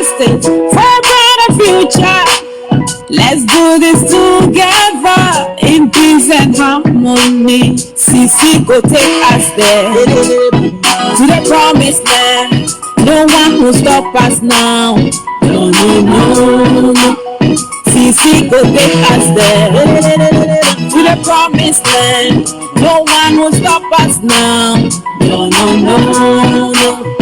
stage for a better future. Let's do this together in peace and harmony. CC go take us there to the promised land. No one will stop us now. No, no, no, no. CC go take us there to the promised land. No one will stop us now. No, no, no, no.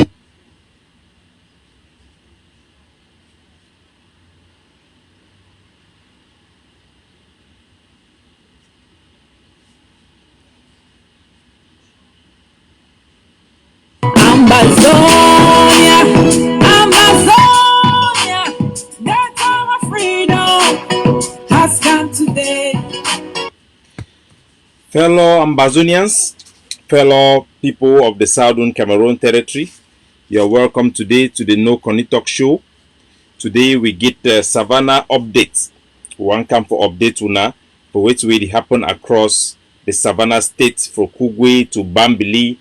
Ambazonia, Ambazonia, the time of freedom has come today. Fellow Ambazonians, fellow people of the Southern Cameroon territory, you're welcome today to the No Conny Talk Show. Today we get the Savannah updates. One come for update una for which will happen across the Savannah state from Kugwe to Bambili,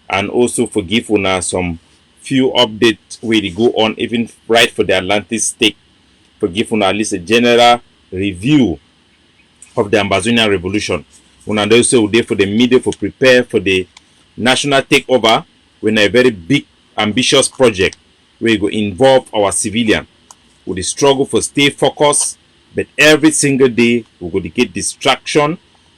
and also for give una some few updates where they go on even right for the Atlantic state, for give una at least a general review of the Ambazonian revolution. Una also there for the media for prepare for the national takeover when a very big ambitious project where it go involve our civilian. We will struggle for stay focused, but every single day we will get distraction,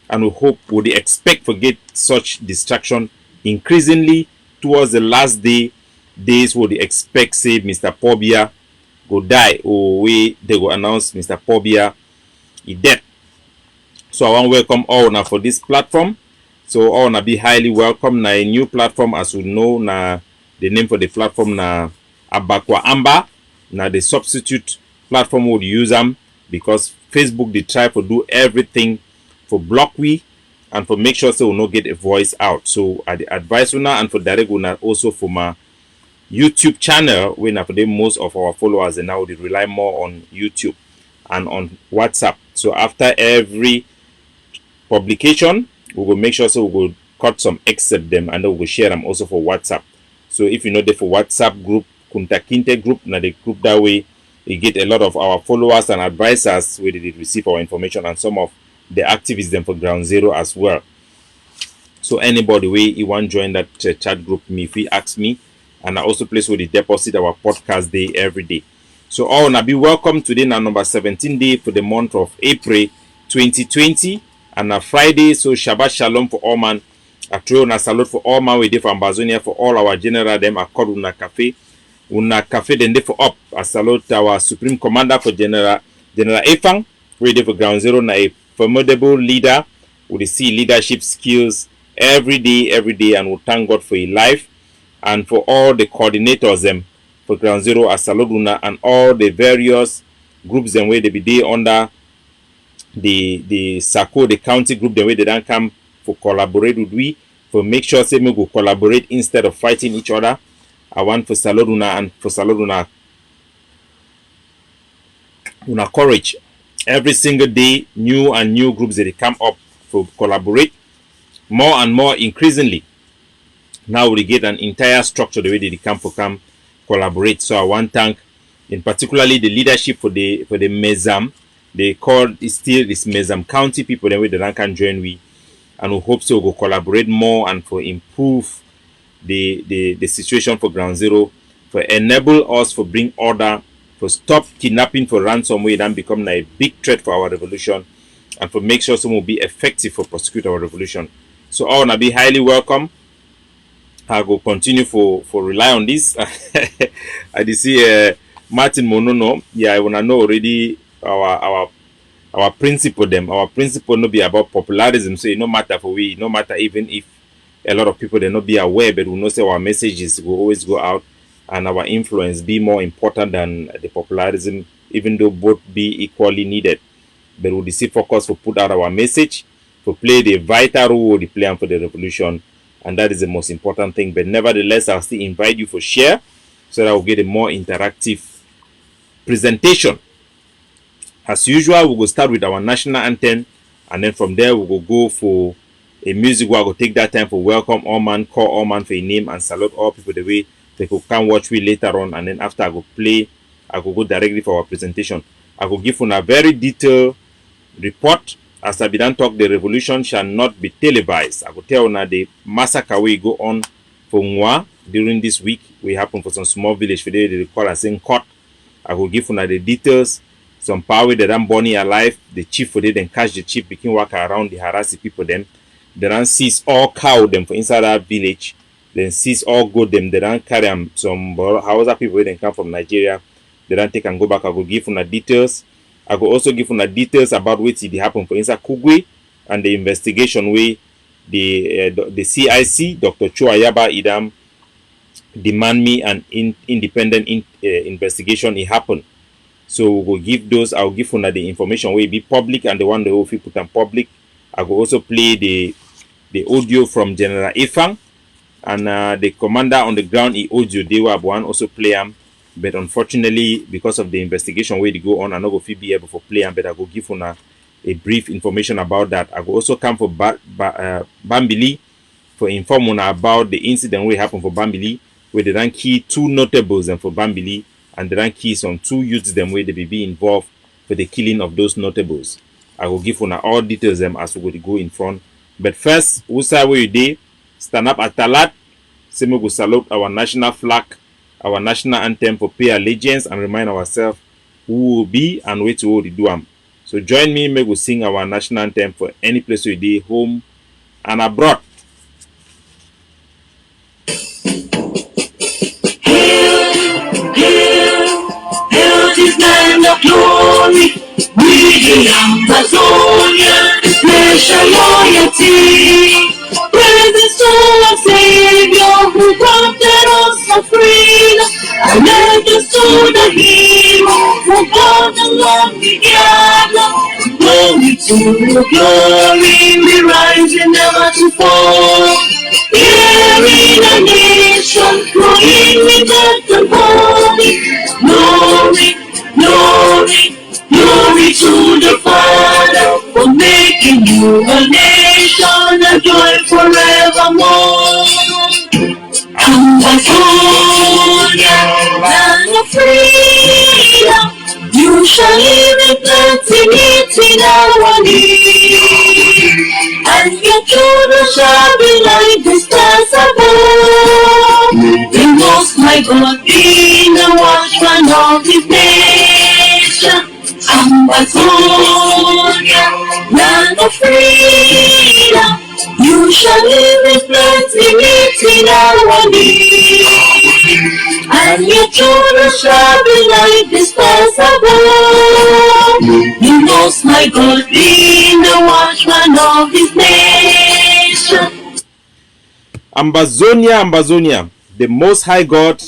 and we hope we expect to get such distraction increasingly towards the last days we expect say Mr. Pobia go die, or they go announce Mr. Pobia is dead. So I want to welcome all now for this platform. So all na be highly welcome. Na a new platform, as you know, na the name for the platform na Abakwa Amba. Na the substitute platform would use them because Facebook they try to do everything for block we and for make sure so we not get a voice out. So I advise una and for direct una also for my YouTube channel when for them most of our followers and now they rely more on YouTube and on WhatsApp. So after every publication, we will make sure so we will cut some excerpt them and then we will share them also for WhatsApp. So if you know the for WhatsApp group, Kunta Kinte group, now the group that way we get a lot of our followers and advisors where they receive our information, and some of the activists them for Ground Zero as well. So anybody way you want join that chat group, me if you ask me, and I also place where they deposit our podcast day every day. So all now be welcome today now number 17 day for the month of April 2020 and a Friday. So Shabbat Shalom for all man. A throw na salute for all man we day for Ambazonia, for all our general them accord una cafe. Una cafe then day for up. A salute our supreme commander for General Efang. We day for Ground Zero na a formidable leader with the see leadership skills every day, and we thank God for your life. And for all the coordinators them for Ground Zero, a salute una, and all the various groups them where they be there under the SACO, the county group, the way they don't come for collaborate with we, for make sure say we go collaborate instead of fighting each other. I want for Saloduna and for Saloduna una courage. Every single day, new and new groups that they come up for collaborate more and more increasingly. Now we get an entire structure the way they come collaborate. So I want to thank in particularly the leadership for the Mezam. They call it still this Mezam County people the way they can join we, and we hope so we'll collaborate more and for improve the situation for Ground Zero, for enable us for bring order, for stop kidnapping for ransom way then become a big threat for our revolution, and for make sure some will be effective for prosecute our revolution. So all na be highly welcome. I go continue for rely on this. I did see Martin Monono. Yeah, I wanna know already our principle them. Our principle no be about popularism. So it no matter for we, no matter even if a lot of people they not be aware, but we know say our messages will always go out and our influence be more important than the popularism, even though both be equally needed. But we see focus for put out our message, for play the vital role they play for the revolution, and that is the most important thing. But nevertheless, I'll still invite you for share so that we'll get a more interactive presentation. As usual, we will start with our national anthem, and then from there we will go for a music where I will take that time for welcome all man, call all man for a name, and salute all people the way they could come watch me later on. And then after I go play I go go directly for our presentation. I go give una very detailed report. As I be done talk, the revolution shall not be televised. I go tell una the massacre we go on for Nwa during this week. We happen for some small village for they call us in court. I go give una the details. Some power that I'm born alive. The chief for they then catch the chief, begin walk around the harassing people them. They then seize all cow them for inside that village. Then seize all goat them. They then carry them some Hausa people then come from Nigeria. They then take and go back. I go give una details. I go also give una details about what did happen for inside Kugwe and the investigation way the CIC Dr. Chua Yaba Idam demand me an independent investigation. It happened. So we will give those. I'll give una the information will be public and the one that will be put on public. I will also play the audio from General Ifang and the commander on the ground. The audio they were one also play them, but unfortunately because of the investigation where they go on, I no go be able to play them. But I will give una a brief information about that. I will also come for Bambili for inform una about the incident where happened for Bambili, where they ran key 2 notables and for Bambili. And they ran keys on 2 youths them where they be involved for the killing of those notables. I will give una all details them as we go in front. But first, we say where you dey, stand up at Talat, say we go salute our national flag, our national anthem for pay allegiance and remind ourselves who will be and where to do them. So join me, we go sing our national anthem for any place we dey, home and abroad. His land of glory, we the Ambazonia, special loyalty. Praise to our Savior who granted us a freedom, and led us to the hero who brought the Lord together. Glory to glory, we rise and never to fall. Here in a nation, growing with the holy. Glory, glory, glory to the Father for making you a nation, a joy forevermore. Ambazonia, land of freedom, you shall live in plenty, meeting our need, and your children shall be like the stars above. The Most High God being the watchman of his nation. Ambazonia, land of freedom, you shall live in plenty, meeting our need, and your children shall be like the stars above. The Most High God being the watchman of his nation. Ambazonia, Ambazonia, the Most High God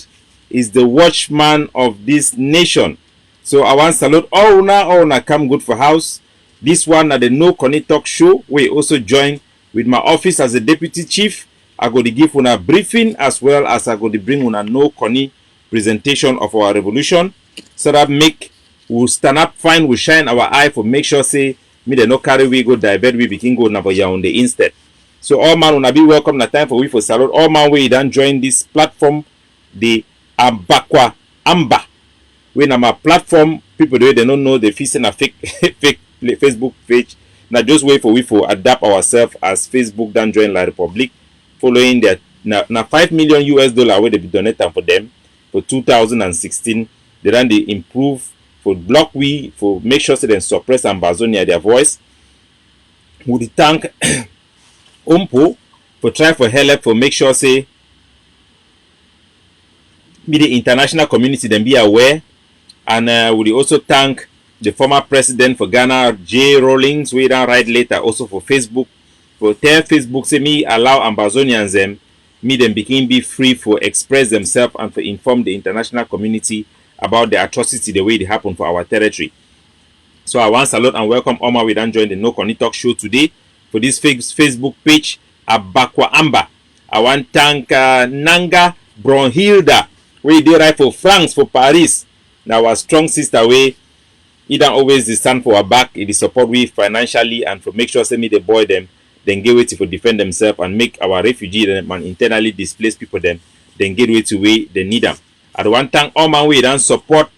is the watchman of this nation. So I want to salute all una come good for house. This one at the No Connie Talk Show. We also join with my office as a deputy chief. I go to give una briefing as well as I go to bring una No Connie presentation of our revolution. So that we'll stand up fine, we'll shine our eye for make sure say me the no carry we go divert we begin go Nabaya on the instead. So all man una be welcome na time for we for salute. All man we dan join this platform, the Abakwa Amba. We na my platform, people they don't know they facing a fake Facebook page. Now just wait for we for adapt ourselves as Facebook dan join La Republic, following that na $5 million where they be donated for them for 2016. They then they improve for block we for make sure so they suppress Ambazonia their voice. We thank Umpo for try for help for make sure say be the international community then be aware, and we also thank the former president for Ghana, J. Rawlings, we then write later also for Facebook for tell Facebook say me allow Ambazonians them me them begin be free for express themselves and for inform the international community about the atrocity the way it happened for our territory. So I want to salute and welcome Omar. We then join the No Connie Talk Show today for this Facebook page Abakwa Amba. I want to thank Nanga Bronhilda, we did right for France, for Paris. Now our strong sister way, he don't always stand for our back, it support we financially and for make sure send me the boy them, then get way to defend themselves and make our refugee and internally displaced people them, then get way to way they need them. I want to thank all my way and support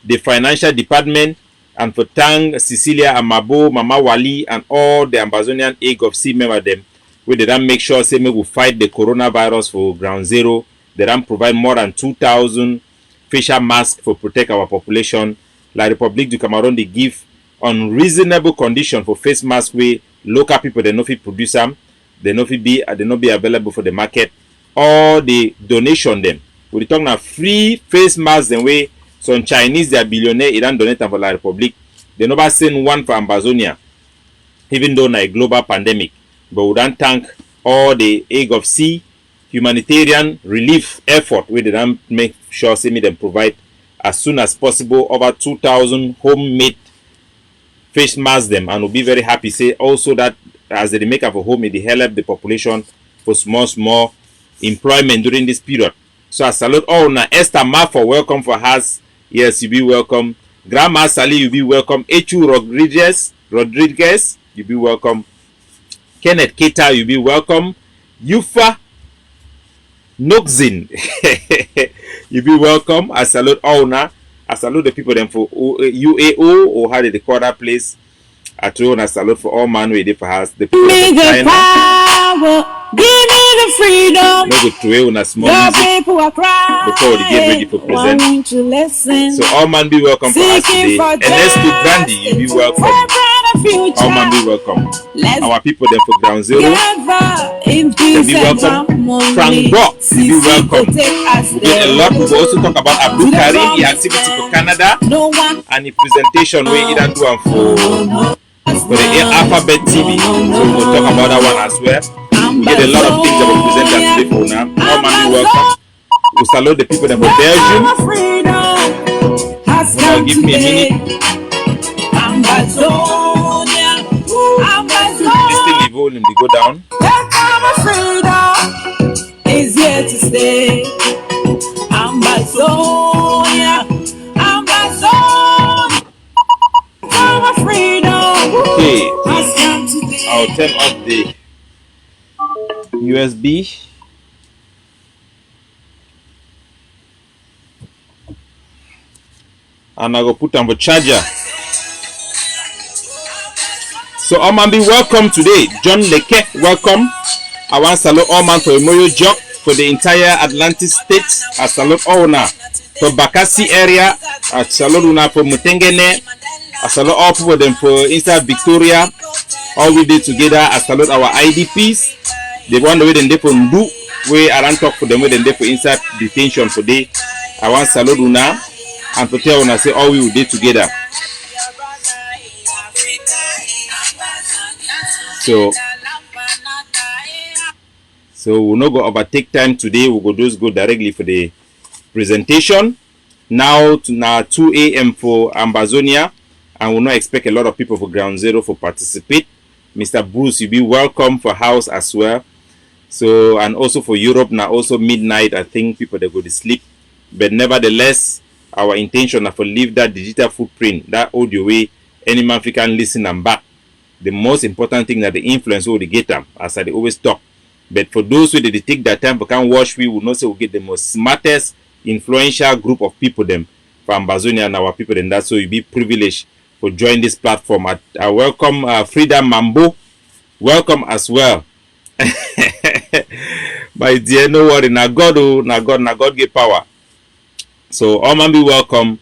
the financial department, and for thank Cecilia Amabo, Mama Wali, and all the Ambazonian egg of sea member them, where they don't make sure say we will fight the coronavirus for ground zero. They don't provide more than 2,000 facial masks for protect our population. Like Republic du Cameroon, they give unreasonable condition for face mask where local people they no fit produce them, they no fit be available for the market. All the donation them. We talk now free face masks the way some Chinese they are billionaire they don't donate them for La Republic. They never send one for Ambazonia, even though na a global pandemic. But we don't thank all the egg of sea humanitarian relief effort where they don't make sure say me them provide as soon as possible over 2,000 homemade face masks them, and we'll be very happy say also that as they make up a home they help the population for small employment during this period. So I salute all now. Esther Ma for welcome for us. Yes, you be welcome. Grandma Sally, you be welcome. Echu Rodriguez, you be welcome. Kenneth Keita, you be welcome. Yufa Noxin, you be welcome. I salute all now. I salute the people them for UAO or how did they call that place? I throw a salute for all man waiting for us. The people Give me from the China. power, give me the freedom. No go throw on a small Your music people are crying. before they get ready for present. Why won't you listen? So all man be welcome for us today. Seeking for Ernesto Grandi, you be justice, welcome. for a brighter future. All man be welcome. Let's Our people them for ground zero. together in They peace be and welcome. harmony. Frank Bo, you be welcome. Take us We get a lot. We will also talk about Abdul Karim, the activity for Canada, no one and the presentation where he done do am for the Alphabet TV. So we will talk about that one as well. We get a lot of things that will present us today for now. All man be welcome. We salute the people that for Belgium. Now give me a minute. Ambazonia, This thing the volume they go down. is here to stay. Ambazonia, Ambazonia, our freedom Okay, has come today. I'll turn off the USB. And I go put on the charger. So all man be welcome today. John Leke, welcome. I want to salute all man for Emoyo Jock for the entire Atlantic state. I salute all now for Bakassi area. I salute una for Mutengene. I salute all people them for inside Victoria. All we did together. I salute our IDPs. The one way then they for Ndu. We around talk for them way then they for inside detention for day. I want to salute una and for tell una say all we will do together. So we'll not go overtake time today. We'll just go directly for the presentation. Now 2 a.m. for Ambazonia, and we'll not expect a lot of people for ground zero for participate. Mr. Bruce, you'll be welcome for house as well. So, and also for Europe now, also midnight. I think people they go to sleep, but nevertheless, our intention is to leave that digital footprint, that audio way any man can listen and back. The most important thing that the influence will get them, as I always talk. But for those who they take that time to can watch, we will not say we get the most smartest, influential group of people them from Ambazonia and our people. And that's so you be privileged for joining this platform. I welcome Frida Mambo. Welcome as well. My dear, no worry. Now God give power. So all man be welcome.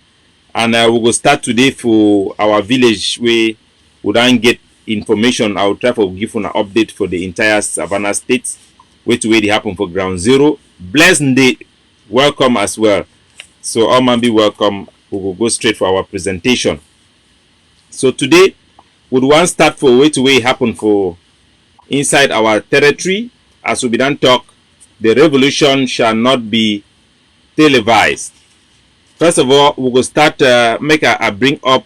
And we will start today for our village where we don't get information. I will try to give you an update for the entire Savannah State. Wait to wait it happen for ground zero. Blessed day. Welcome as well. So all man be welcome. We will go straight for our presentation. So today we want to start for wait to wait happen for inside our territory. As we be done talk, the revolution shall not be televised. First of all, we will start make a bring up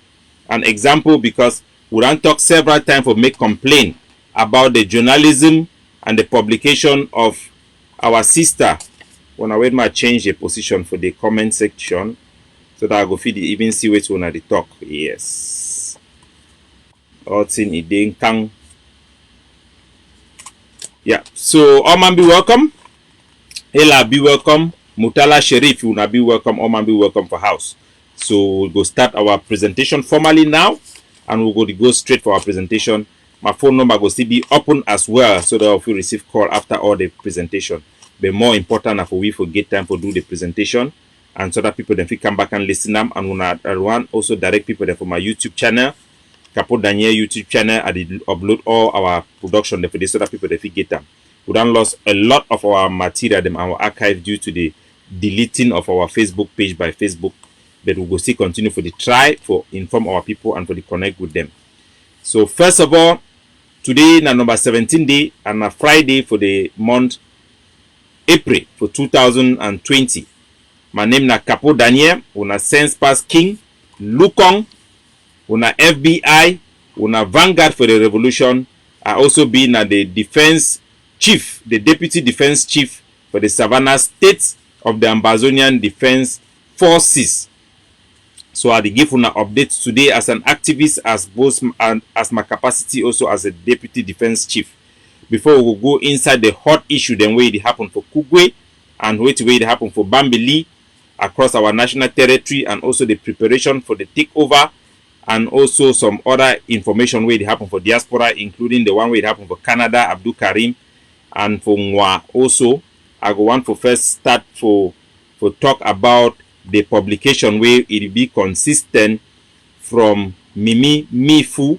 an example because we don't talk several times for make complaint about the journalism and the publication of our sister. When I wait my change the position for the comment section so that I go feed even see which one at the talk. Yes. All thing it didn't come. Yeah. So all man be welcome. Ella be welcome. Mutala Sherif, you will be welcome. All man be welcome for house. So we'll go start our presentation formally now, and we'll go straight for our presentation. My phone number will still be open as well, so that if you receive call after all the presentation. But more important, if we forget time for do the presentation, and so that people then come back and listen them, and one also direct people there for my YouTube channel, Capo Daniel YouTube channel. I did upload all our production there for this, so that people they get them. We done lost a lot of our material, them our archive due to the deleting of our Facebook page by Facebook. But we will still continue for the try for inform our people and for the connect with them. So first of all, today na number 17 day and a Friday for the month April for 2020. My name na Capo Daniel, una Sense Pass King, Lukong, una FBI, una Vanguard for the Revolution. I also been the defense chief, the deputy defense chief for the Savannah State of the Ambazonian Defense Forces. So I give una updates today as an activist, as both and as my capacity also as a deputy defense chief. Before we go inside the hot issue, then where it happened for Kugwe and where it happened for Bambili across our national territory, and also the preparation for the takeover, and also some other information where it happened for diaspora, including the one where it happened for Canada, Abdul Karim, and for Nwa also. I go want for first start for talk about the publication where it be consistent from Mimi Mifu.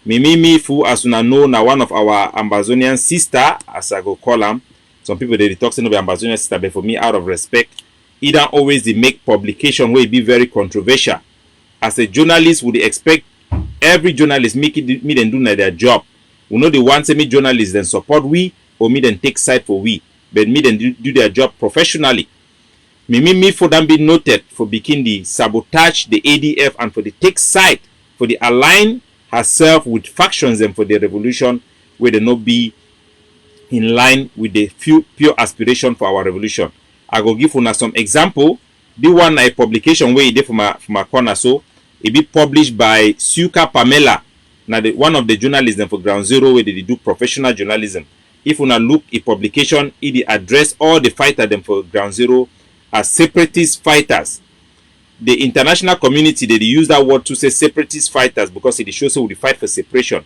Mimi Mifu, as you know, now one of our Ambazonian sister, as I go call them. Some people they talk about Ambazonian sister, but for me, out of respect, either always they make publication where it be very controversial. As a journalist, would expect every journalist make it me then do their job. We know the one say me journalists then support we, or me then take side for we, but me then do their job professionally. Me for them be noted for beginning the sabotage the ADF and for the take side for the align herself with factions and for the revolution where they not be in line with the pure aspiration for our revolution. I go give una some example. The one a publication where it did from my corner, so it be published by Suka Pamela. Now one of the journalists for Ground Zero where they do professional journalism. If una look a publication, it address all the fighters them for Ground Zero as separatist fighters. The international community they use that word to say separatist fighters because it shows how we fight for separation.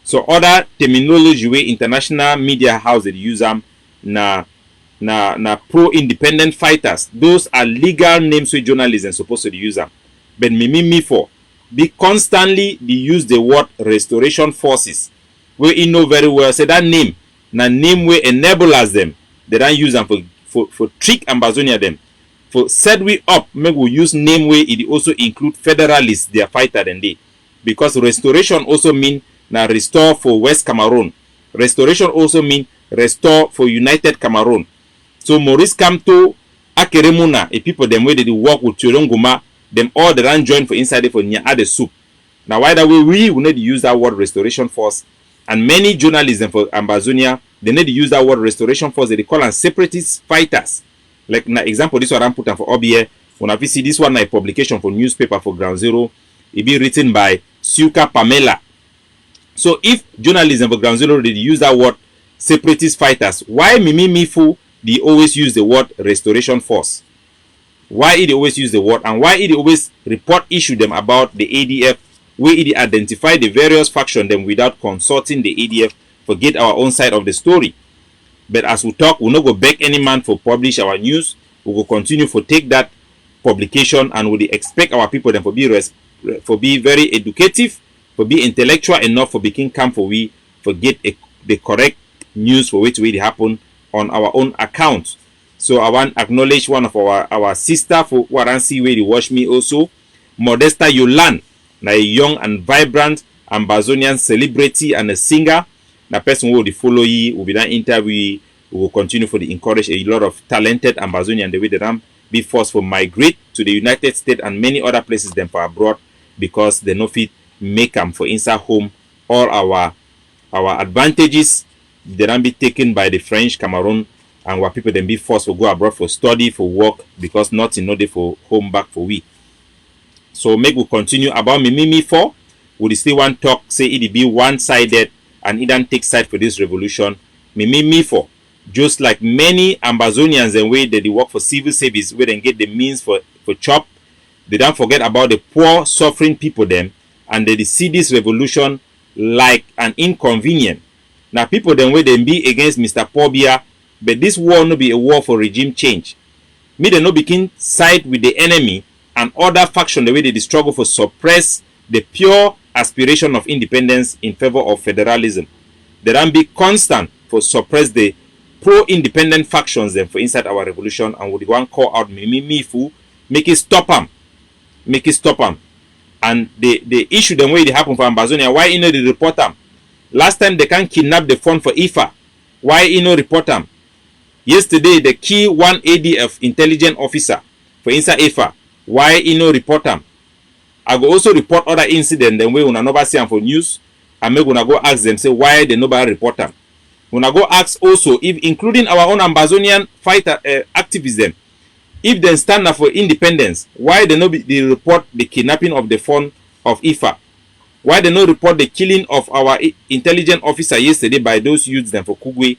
So other terminology where international media house they use them na pro-independent fighters. Those are legal names where journalism supposed to use them. But me for be constantly they use the word restoration forces. Where you know very well say that name na name where enablers them. They don't use them for trick Ambazonia them. For set we up, make we use name where it also include federalists, their fighter than they. Because restoration also mean na restore for West Cameroon. Restoration also mean restore for United Cameroon. So Maurice Kamto, Akeremuna, a people them where they work with Chironguma, them all the run join for inside it for Nya the soup. Now why that way we need to use that word restoration force, and many journalists for Ambazonia they need to use that word restoration force. They call them separatist fighters. Like na example, this one I'm putting for OBA. When I see this one a publication for newspaper for Ground Zero, it be written by Suka Pamela. So if journalism for Ground Zero they use that word separatist fighters, why Mimi Mifu they always use the word restoration force? Why they always use the word, and why they always report issue them about the ADF, where they identify the various faction them without consulting the ADF, forget our own side of the story. But as we talk, we'll not go beg any man for publish our news. We will continue for take that publication, and we expect our people then for be very educative, for be intellectual enough for being camp for we forget the correct news for which will happen on our own account. So I want to acknowledge one of our sister for Waransi where they watch me also, Modesta Yolan, a young and vibrant Ambazonian celebrity and a singer. The person who will follow you will be that interview. We will continue for the encourage a lot of talented Ambazonian the way they be forced for migrate to the United States and many other places than for abroad because they no fit make them for inside home. All our advantages they don't be taken by the French Cameroon, and where people then be forced to go abroad for study, for work, because nothing no dey for home back for we. So make we continue about Mimi for. We still want talk say it be one-sided and it don't take side for this revolution. Mimi for just like many Ambazonians and way that they work for civil service where they get the means for chop They don't forget about the poor, suffering people them, and they see this revolution like an inconvenience. Now, people them where they be against Mr. Pobia, but this war no be a war for regime change. Me they no begin side with the enemy and other faction the way they struggle for suppress the pure aspiration of independence in favor of federalism. They don't be constant for suppress the pro-independent factions them for inside our revolution, and would one call out me fool, make it stop them. Make it stop them. And the issue the way they happen for Ambazonia, why you know they report them? Last time they can kidnap the phone for IFA. Why you know report them? Yesterday the key one ADF intelligence officer for inside IFA. Why you know report them? I go also report other incident the way una never see them for news. And make una go ask them say why they nobody report them. Una go ask also if including our own Ambazonian fighter activism, if they stand up for independence, why they no they report the kidnapping of the phone of IFA? Why they no report the killing of our intelligence officer yesterday by those youths them for Kugwe?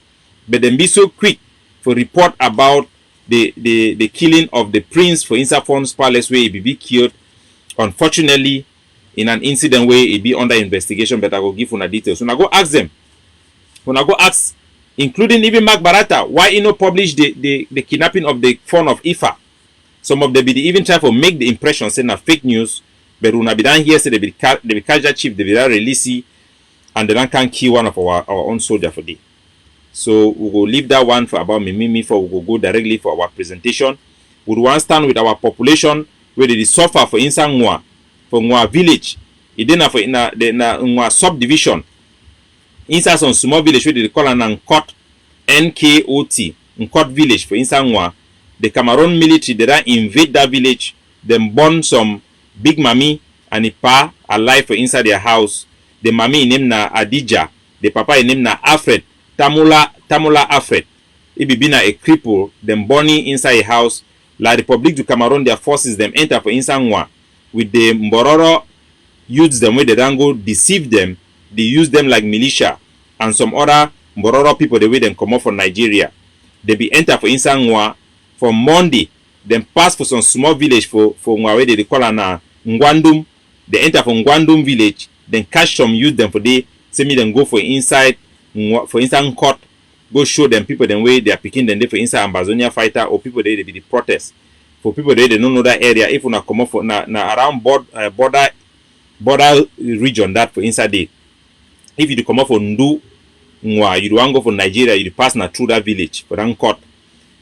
But then be so quick for report about the killing of the prince for inside Phone's palace where he be killed, unfortunately, in an incident where he be under investigation. But I will give una details. Una go ask them. Una go ask, including even Mark Barata, why he no publish the kidnapping of the phone of IFA. Some of them be even try to make the impression saying na fake news, but una be down here say they be catch that chief, they be that release, and they don't can kill one of our own soldier for day. So we will leave that one for about me for we will go directly for our presentation. We will want stand with our population where they suffer for inside Ngwa, for Ngwa village. It didn't for in Ngwa subdivision. Inside some small village where they call an Nkot, Nkot, Nkot village for inside Ngwa. The Cameroon military they don't invade that village. Them burn some big mommy and a pa alive for inside their house. The mommy named na Adija. The papa named na Alfred. Tamula Alfred. It be been a cripple. Them burning inside a house. La Republic du Cameroon, their forces them enter for inside Ngwa with the Mbororo youths them where they don't go deceive them. They use them like militia and some other Mbororo people the way them come up from Nigeria. They be enter for inside Ngwa for Monday. Then pass for some small village for Ngwa where they call an Ngwandum. They enter from Ngwandum village. Then catch some youth them for they say me then go for inside court. Go show them people them way they are picking them for inside Ambazonia fighter or people they be the protest. For people they don't know that area. If you not come up for na around border region that for inside it. If you come up for Ndu Ngwa, you don't go for Nigeria, you pass na through that village for that court.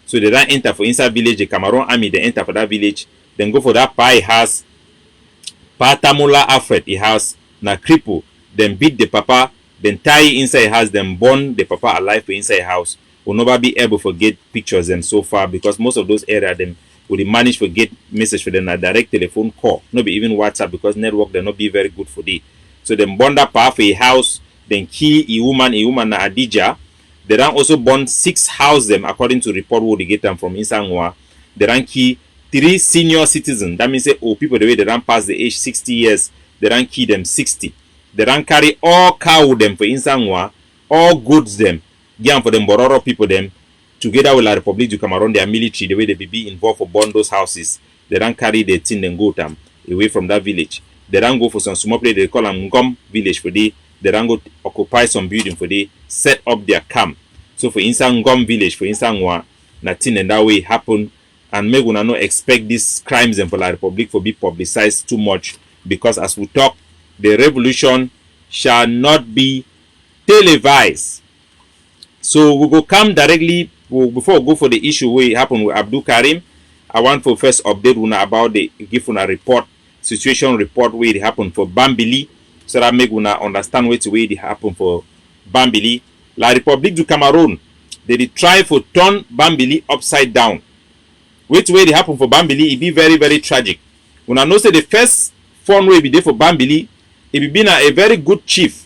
So they don't enter for inside village. The Cameroon army they enter for that village. Then go for that pie house. Patamula Alfred he has na cripple. Then beat the papa. Then tie inside house. Then burn the papa alive for inside house. Will never be able to get pictures them so far because most of those areas them will manage to get message for them a direct telephone call. Not be even WhatsApp because network they not be very good for the. So them burn that papa for a house. Then kill a woman na Adija. They don't also burn 6 houses them according to report where they get them from Insangwa. They don't kill 3 senior citizens. That means say people the way they don't pass the age 60 years, they don't kill them 60. They don't carry all cow them for Insangwa, all goods them, give for them Bororo people them, together with La Republic du Cameroon, their military, the way they be involved for burn those houses. They don't carry the thing and go them away from that village. They don't go for some small place, they call them Ngom village for the. They don't go occupy some building for they set up their camp. So for inside Ngom village, for inside Ngwa, nothing in that way happen. And me gonna not expect these crimes and for La Republic for be publicized too much because as we talk, the revolution shall not be televised. So we go come directly before we go for the issue where it happened with Abdul Karim. I want to first update una about the give una report, situation report where it happened for Bambili. So that make una understand what way it happened for Bambili. La Republique du Cameroon, they try to turn Bambili upside down. Which way it happened for Bambili, it be very, very tragic. Una know say the first fun way be there for Bambili, it be been a very good chief.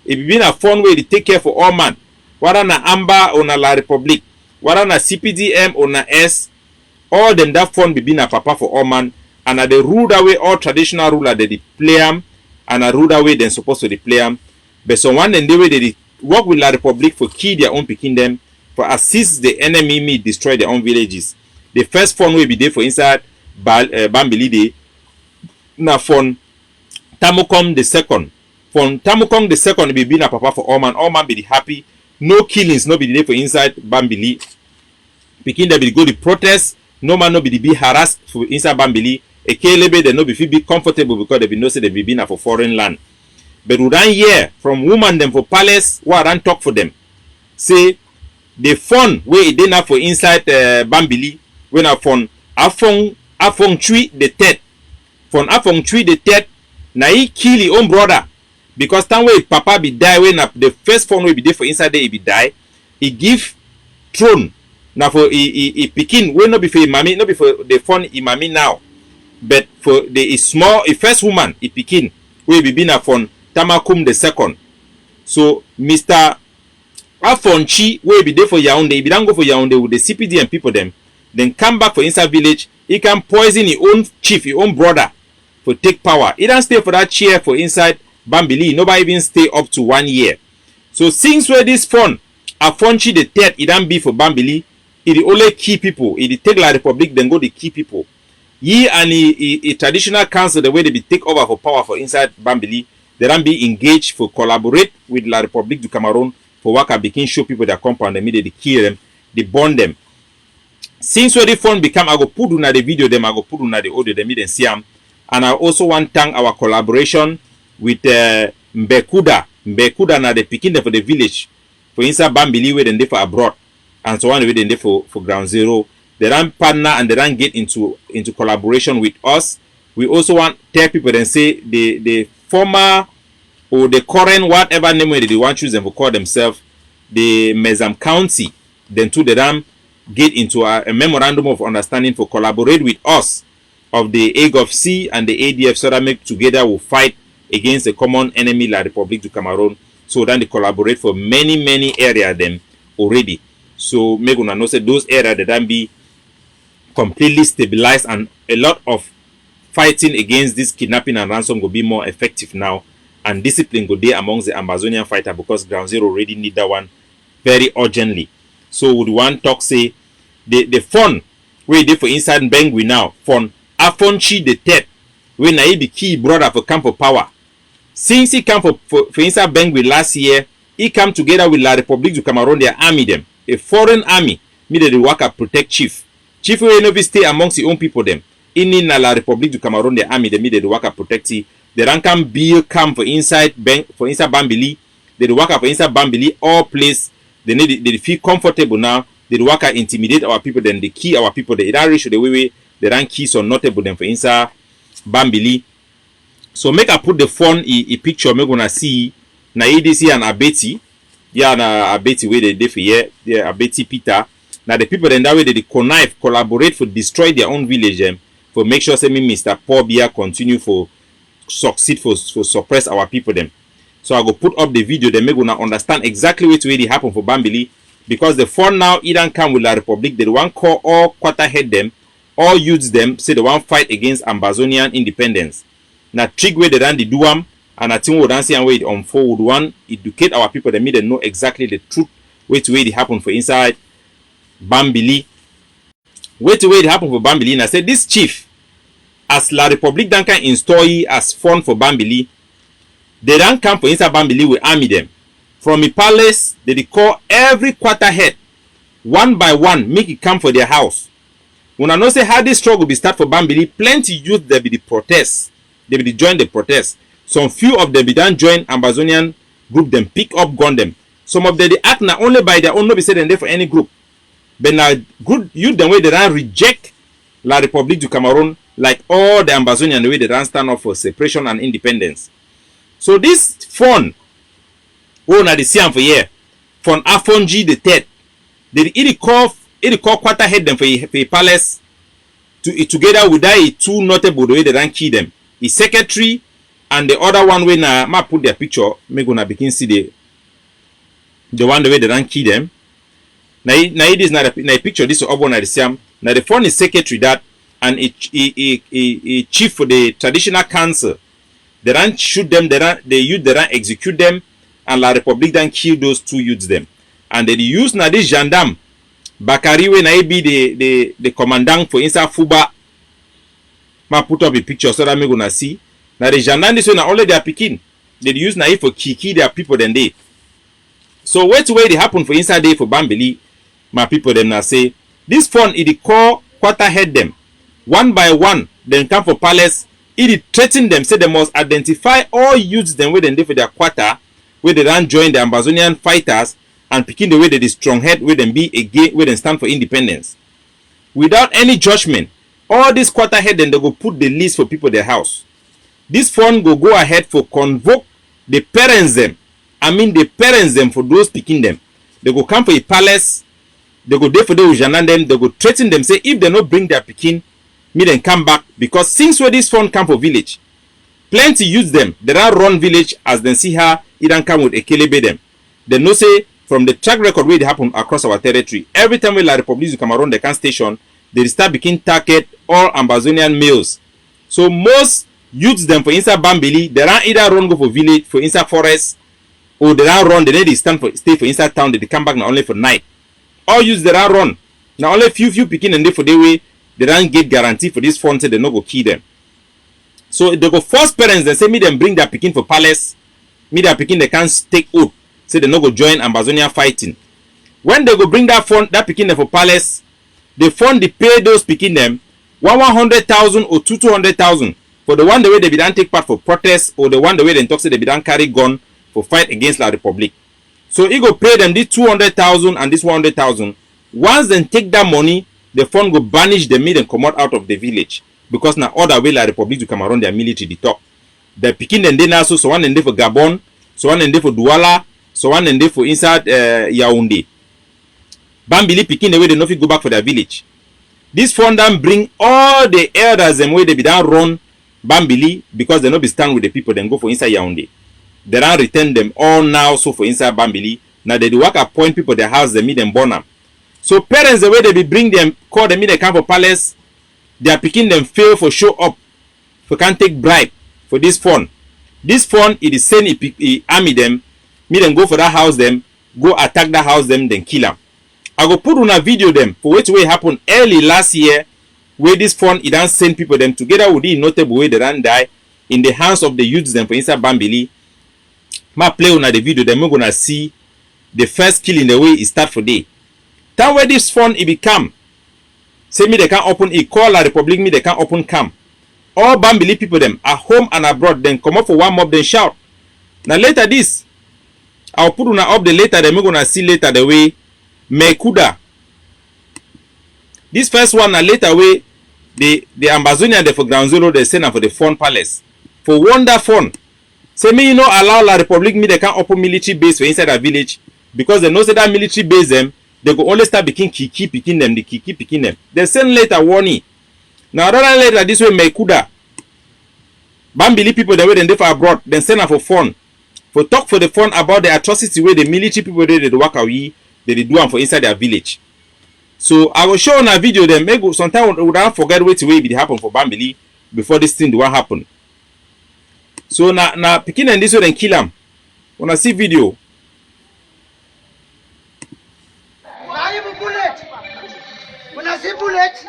It be been a fun way to take care for all man. Whether na Amba or na La Republique, whether na CPDM or na S, all them that fun be been a papa for all man. And at the rule that way, all traditional ruler they play them, and a rule that way they supposed to play them. But someone and the way they work with La Republique for kill their own picking them, for assist the enemy me destroy their own villages. The first fun will be there for inside Bambili Day na from Tamukom the second. From Tamukom the second, be na papa for all man be the happy. No killings, no be the day for inside Bambili. Pikin they be go the protest, no man no be the be harassed for inside Bambili. A kelebe they no be feel be comfortable because they be know say they be na for foreign land. But we don't hear from woman them for palace, who ran talk for them. Say the fun where it did for inside Bambili, when I found Afong Tree the third. From Afong Tree the third, na he kill his own brother. Because time where papa be die, when the first fun will be there for inside there, he be die, he give throne. Now for he pikin, will not be for mommy, not be for the fun mommy now. But for the small, the first woman, he pikin, will be na from Tamakum the second. So Mr. Afonchi will be there for Yaoundé. He be don't go for Yaoundé with the CPD and people them. Then come back for inside village. He can poison his own chief, his own brother, for take power. He don't stay for that chair for inside Bambili. Nobody even stay up to 1 year. So since where this fun, Afonchi the third, it don't be for Bambili. It only key people. It take La Republic, then go the key people. Ye and a traditional council, the way they be take over for power for inside Bambili, they don't be engaged for collaborate with La Republic du Cameroon for work and begin show people their compound, they kill them, they burn them. Since where the fun become, I go put on the video them, I go put on the audio them, and see them. And I also want to thank our collaboration with Mbekuda. Mbekuda na the picking for the village for inside Bambili where they for abroad. And so on the way they for ground zero. They run partner and they run get into collaboration with us. We also want to tell people and say the former or the current whatever name they want to choose them to call themselves the Mezam County. Then too they run get into a memorandum of understanding for collaborate with us of the AGOFC and the ADF so that make together will fight against the common enemy La Republic du Cameroon. So then they collaborate for many areas them already. So make una know say those areas that then be completely stabilized and a lot of fighting against this kidnapping and ransom will be more effective now, and discipline go there amongst the Ambazonian fighter because ground zero already need that one very urgently. So would one talk say the fun we did for inside Bengui now from Afonchi the third when I be key brother for camp for power. Since he come for inside Bengui last year, he come together with La Republique du Cameroon, their army them. A foreign army, me the worker protect chief. Chief will not be stay amongst the own people them. In La Republique du Cameroon, the army, the the worker protect the rank can be come for inside Bambili. They the worker for inside Bambili, all place. They feel comfortable now. They the worker intimidate our people, then they key our people. They don't reach the way they rank keys or notable them for inside Bambili. So make I put the phone a picture. Me gonna see na EDC and Abeti. Yeah, na Abeti where they for here. Yeah, Abeti Peter. Now the people then that way they connive, collaborate for destroy their own village for make sure say me Mr. Paul Biya continue for succeed for suppress our people them. So I go put up the video then make gonna understand exactly what really happen for Bambili because the phone now it don't come with La Republic. They want call all quarter head them, all youths them say they want fight against Ambazonian independence. Now trick way they done the do and I think we don't see and way it unfold one educate our people they made them know exactly the truth which way it happen for inside Bambili. Wait to wait happen for Bambili. And I said this chief, as La Republique don't can install as fun for Bambili, they don't come for inside Bambili with army them. From a palace, they call every quarter head, one by one, make it come for their house. When I know say how this struggle be start for Bambili, plenty youth there be the protest. They be join the protest. Some few of them be done join Ambazonian group them, pick up gun them. Some of them they act now only by their own, no be said there for any group. But now good youth the way they don't reject La Republique du Cameroon like all the Ambazonian the way they don't stand up for separation and independence. So this fun, oh na the same for here, from Afonji the third, they call quarter head them for a palace to together with that two notable the way they don't kill them. The secretary and the other one when I put their picture, me gonna begin see the one the way they don't kill them. Now it is not a picture. This is one the same. Now the phone is secretary that and a chief for the traditional council. They don't shoot them. They use they don't execute them, and La Republique then kill those two youths them. And they use now this gendarme Bakari when I be the commandant for inside Fuba. Ma put up a picture so that me gonna see. Now the Jandan this one na only their picking. They use na for kiki their people then they. So wait way they happen for inside day for Bambili, my people them now say this fund it call quarter head them one by one then come for palace. It threaten them say they must identify all youths them where they for their quarter where they don't join the Ambazonian fighters and picking the way they strong head where them be again where they stand for independence. Without any judgment, all this quarter head then they go put the list for people their house. This fund go ahead for convoke the parents them. I mean the parents them for those picking them. They go come for a palace. They go there for the Oceania them. They go threaten them say if they not bring their picking, me then come back because since where this fund come for village, plenty use them. They don't run village as they see her. It don't come with a kelebe them. They know say from the track record where it happen across our territory. Every time we La Republic of Cameroon the can station, they start begin target all Ambazonian males. So most youths them for inside Bambili, they don't either run go for village for inside forest. Or they don't run, they need to stay for inside town, they come back now only for night. All use they don't run. Now only few picking and they for the way they don't get guarantee for this fund, so they no go kill them. So they go force parents, they say me them bring their picking for palace, me their picking they can't take oath, say they no go join Ambazonia fighting. When they go bring that fund, that picking them for palace, the fund they pay those picking them 100,000 or 200,000 for the one the way they be don't take part for protest or the one the way they talk say they be don't carry gun for fight against La Republic. So he go pay them this 200,000 and this 100,000. Once they take that money, the fund go banish them, make them come out of the village. Because now other way La Republic to Cameroon their military the talk. The picking them they now so one and they for Gabon, so one and they for Douala, so one and they for inside Yaoundé. Bambili picking the way they no fit go back for their village. This fund then bring all the elders them way they be down run Bambili because they no be stand with the people then go for inside Yaoundé. They don't return them all now so for inside Bambili. Now they do work appoint people their house, they meet them born them. So parents the way they be bring them, call them in the camp for palace, they are picking them fail for show up, for can't take bribe for this fund. This fund it is send it army them, me them go for that house them, go attack that house them, then kill them. I go put on a video them for which way happened early last year, where this fund it don't send people them together with the notable way they don't die in the hands of the youths them for inside Bambili. Ma play on the video, then we're gonna see the first killing the way it start for day. Time where this fund it become. Say me they can open it, call La Republic me they can open camp. All Bambili people them at home and abroad then come up for one mob then shout. Now later this, I'll put on up the later then we're gonna see later the way Mekuda. This first one and later way the Ambazonia they for ground zero they send for the fund palace. For wonder fund. Say me you know allow La Republic me they can open military base for inside a village because they know say that military base them they go only start picking kiki picking them the kiki picking them. They send later warning. Now rather later this way Mekuda Bambili people they way then they for abroad then send her for fun for talk for the fun about the atrocity where the military people they work away they do them for inside their village. So I will show on a video them maybe sometimes we don't forget what way it happen for Bambili before this thing do what happen. So now picking and this way then kill them. Wanna see video? Now you bullet. When I see bullet,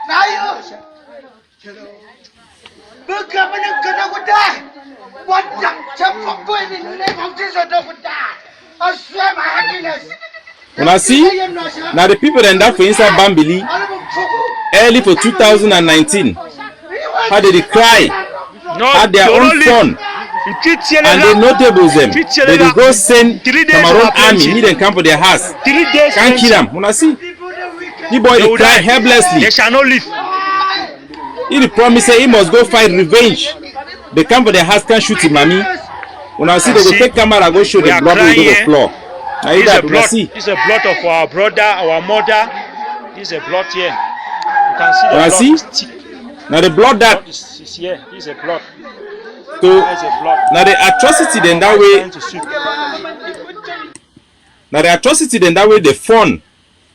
now you. Look up and gonna die. What the fuck going in the name of Jesus don't die? I swear my happiness. When I see now the people then that for inside Bambili early for 2019 how did they cry? Had their own fun and the notables them they go send Cameroon army meet them come for their house can't kill them. When I see the boy they cry helplessly, they shall not live. He promise say he must go fight revenge. They come for their house can't shoot him mommy. When I see they go take camera go show the blood on the floor. Now This is a blood of our brother, our mother. This is a blood here. You can see the when I blood. see now the blood that is here. This is a blood. so There's a blood. now the atrocity then that way Trying to sweep. now the atrocity then that way the fun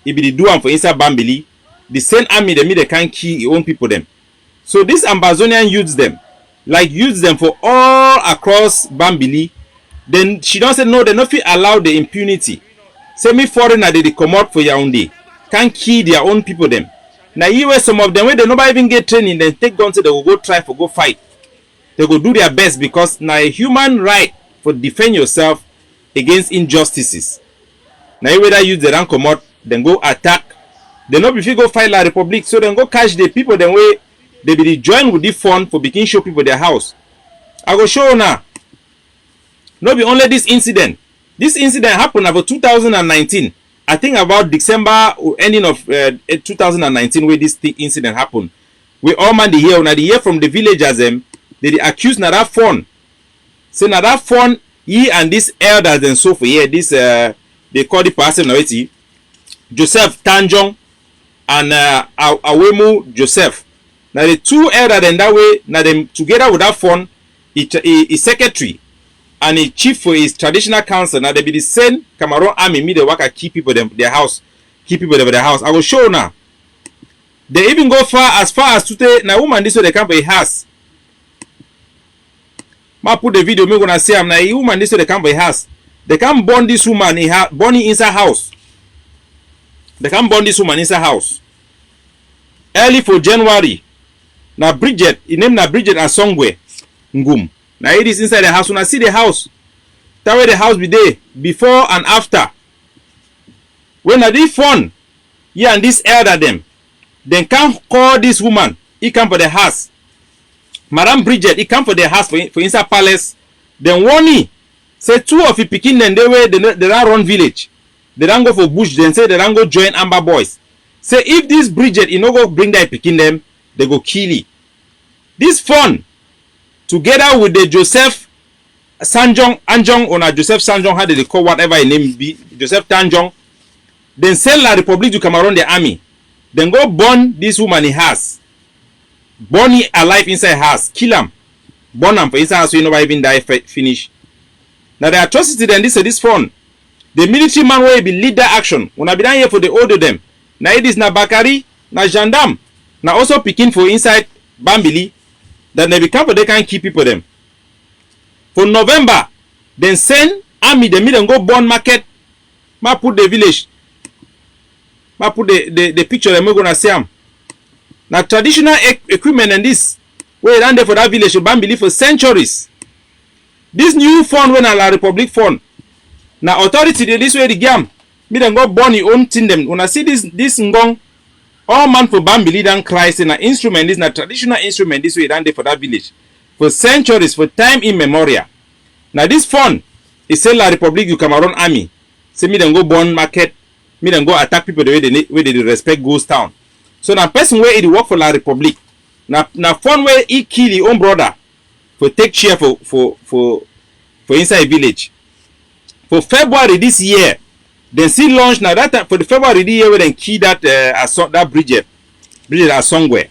it be the do am for inside Bambili the same army them they can't kill your own people them. So this Ambazonian youths them like use them for all across Bambili. Then she don't say no they not fit allow the impunity. Say me foreigner they come out for Yaoundé can't kill their own people them. Now you where some of them where they nobody even get training, then take guns, they will go try for go fight. They go do their best because now a human right for defend yourself against injustices. Now you whether use the rank come out, then go attack. They not if you go fight La Republic, so then go catch the people then way they be join with the fund for begin show people their house. I go show now. Not be only this incident. This incident happened about 2019. I think about December or ending of 2019 where this incident happened. We all man the hear, now the hear from the villagers them, they accuse na that phone. Say na that phone, he and this elders and so for here, this they call the person now Joseph Tanjong and Awemu Joseph. Now the two elders then that way, now them together with that phone, he secretary and a chief for his traditional council. Now they be the same Cameroon army me the work keep people them their house, keep people them their house. I will show now. They even go as far as to say now woman this way they come for a house. Ma put the video me gonna say am now a woman this way they come for a house. They can burn this woman burn inside house. They can burn this woman inside house. Early for January. Now Bridget, he named na Bridget and Songwe Ngum. Now it is inside the house. When I see the house, that way the house be there before and after. When I did phone, yeah, and this elder them, then can call this woman. He come for the house. Madam Bridget, he come for the house for inside palace. Then one he say two of the picking them they way they don't run village. They don't go for bush. Then say they don't go join Amber boys. Say if this Bridget, you no go bring that picking them, they go kill it. This phone. Together with the Joseph Sanjong Anjong or Joseph Sanjong, how did they call whatever his name be, Joseph Tanjong, then sell La Republic to Cameroon the army. Then go burn this woman in house. Burn it alive inside house. Kill him. Burn him for inside house so you never even die finish. Now the atrocity then this phone. The military man will be lead that action. When I be down here for the order them. Now it is na Bakari, na gendarme. Now also picking for inside Bambili. Then they become they can keep people them. For November, then send army the middle and go burn market. Ma put the village. Ma put the picture them gonna see them. Now traditional equipment and this where down there for that village Bambili for centuries. This new fund when a La Republic fund. Now authority they this way the gam. Me then go burn your own thing them. When I see this ngong. All man for Bambili dan cry say na instrument this na traditional instrument this way dan dey for that village for centuries for time immemorial. Now this fund is say La Republic you Cameroon army say me then go burn market, me then go attack people the way they respect ghost town. So na person where it work for La Republic na fund where he kill his own brother for take share for inside village. For February this year. Then see launch now that time for the February this year when they key that Bridget are somewhere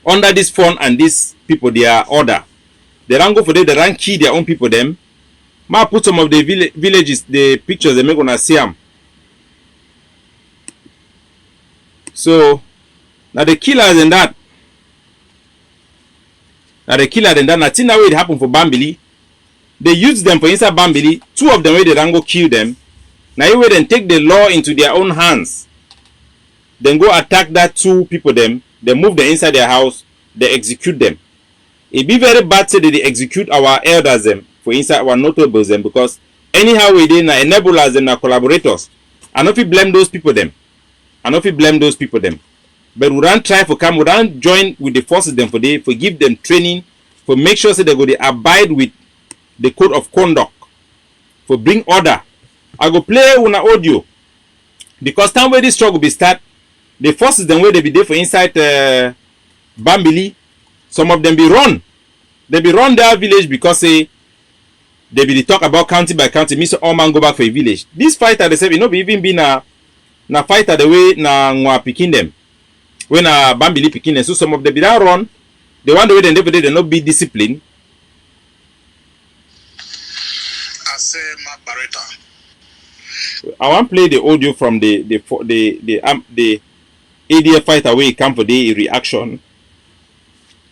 under this fund and these people their order. They don't go for them, they don't key their own people them. Ma put some of the villages, the pictures they make gonna see them. So now the killers and that. Now the killers and that nothing that way it happened for Bambili. They use them for inside Bambili. Two of them where they don't go kill them. Now you will then take the law into their own hands. Then go attack that two people them. They move them inside their house. They execute them. It be very bad say that they execute our elders them for inside our notables them because anyhow we did enable us and our collaborators. I know if you blame those people them. But we don't try for come. We don't join with the forces them for give them training for make sure so they go they abide with the code of conduct for bring order. I go play una audio because time where this struggle be start, the forces them where they be there for inside Bambili, some of them be run. They be run their village because they be talk about county by county. Mr. All man go back for a village. This fighter they say, you know, be even be na fighter the way na ngwa picking them. When Bambili picking them, so some of them be down run. The one the way they not be disciplined. I say Mark Barretta. I want to play the audio from the ADF fighter where he come for the reaction.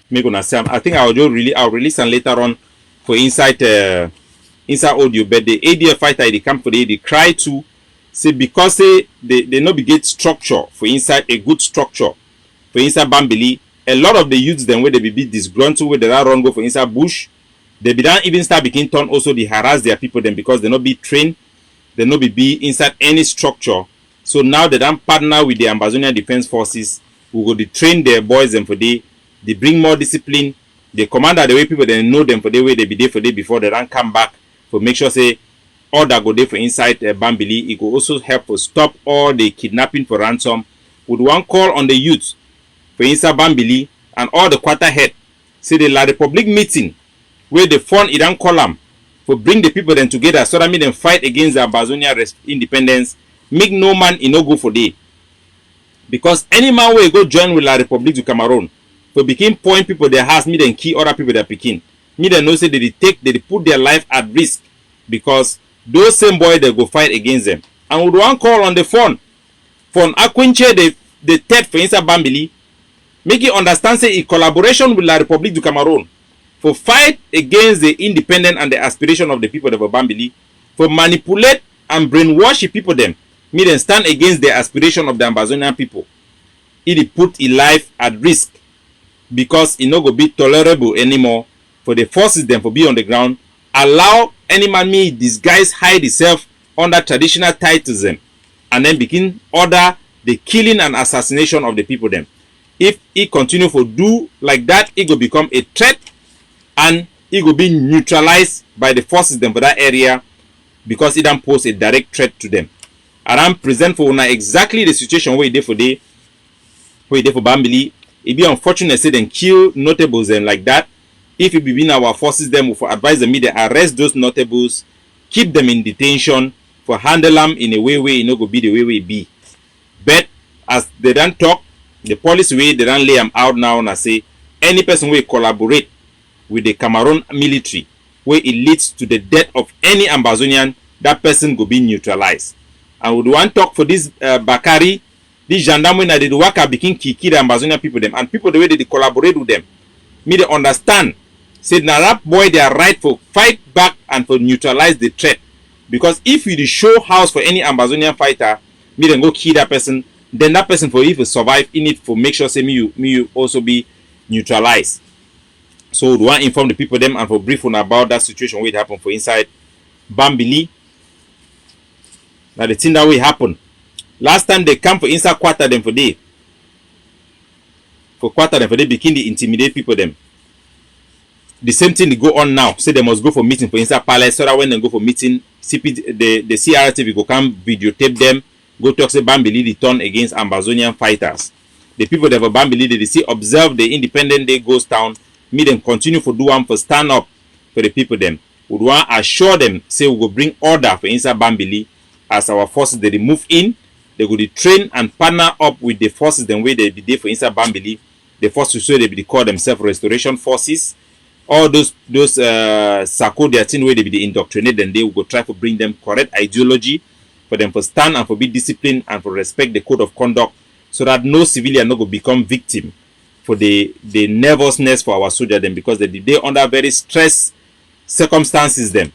Me gonna say I think I'll release them later on for inside audio. But the ADF fighter they come for the cry to say because say they no be get structure for inside a good structure for inside Bambili. A lot of the youths then where they be disgruntled where they run go for inside bush, they be don't even start begin turn also they harass their people then because they not be trained, they not be inside any structure. So now they don't partner with the Ambazonia Defense Forces who go to train their boys them for they bring more discipline. They command the way people they know them for the way they be there for day before they don't come back for make sure say all that go there for inside Bambili. It will also help to stop all the kidnapping for ransom. Would one call on the youth for inside Bambili and all the quarter head say the La Republic meeting where the fund it don't call them for bring the people then together so that make them fight against the Ambazonia independence. Make no man in no go for day. Because any man will go join with La Republic du Cameroon for begin point people their house, me then key other people that picking. Me then know say they put their life at risk because those same boy they go fight against them. And would one call on the phone Aquinche the third for inside Bambili, make it understand say in collaboration with La Republic du Cameroon for fight against the independence and the aspiration of the people of Bambili, for manipulate and brainwash the people them. Me then stand against the aspiration of the Ambazonian people. It put a life at risk because it no go be tolerable anymore for the forces them for be on the ground. Allow any man me disguise hide himself under traditional titles them and then begin order the killing and assassination of the people them. If he continue for do like that, it will become a threat and it will be neutralized by the forces them for that area because it don't pose a direct threat to them. And I'm present for now exactly the situation where they for Bambili. It be unfortunate say them kill notables and like that. If it be in our forces them for advise the media arrest those notables, keep them in detention for handle them in a way it no go be the way we be. But as they don't talk, the police way they don't lay them out now and say any person will collaborate with the Cameroon military where it leads to the death of any Ambazonian, that person will be neutralized. And would want talk for this Bakari, this gendarme when they work out begin kiki the Ambazonian people them and people the way they collaborate with them. Me they understand. Say now that boy they are right for fight back and for neutralize the threat. Because if you show house for any Ambazonian fighter, me then go kill that person, then that person for if survive in it for make sure say me you also be neutralized. So we want to inform the people them and for brief on about that situation where it happened for inside Bambili. Now the thing that will happen. Last time they come for inside quarter them for day. For quarter them for they begin to intimidate people them. The same thing they go on now. Say they must go for meeting for inside palace so that when they go for meeting, the CRTV go come videotape them, go talk say Bambili they turn against Ambazonian fighters. The people that for Bambili they see observe the independent day goes down, me them continue for do one for stand up for the people them. We want assure them say we go bring order for inside Bambili. As our forces they move in, they go to train and partner up with the forces then where they be there for inside Bambili. The forces so they be call themselves restoration forces. All those Sako their thing where they be indoctrinate, then they will go try to bring them correct ideology for them for stand and for be disciplined and for respect the code of conduct so that no civilian no go become victim for the nervousness for our soldiers them because they under very stress circumstances them.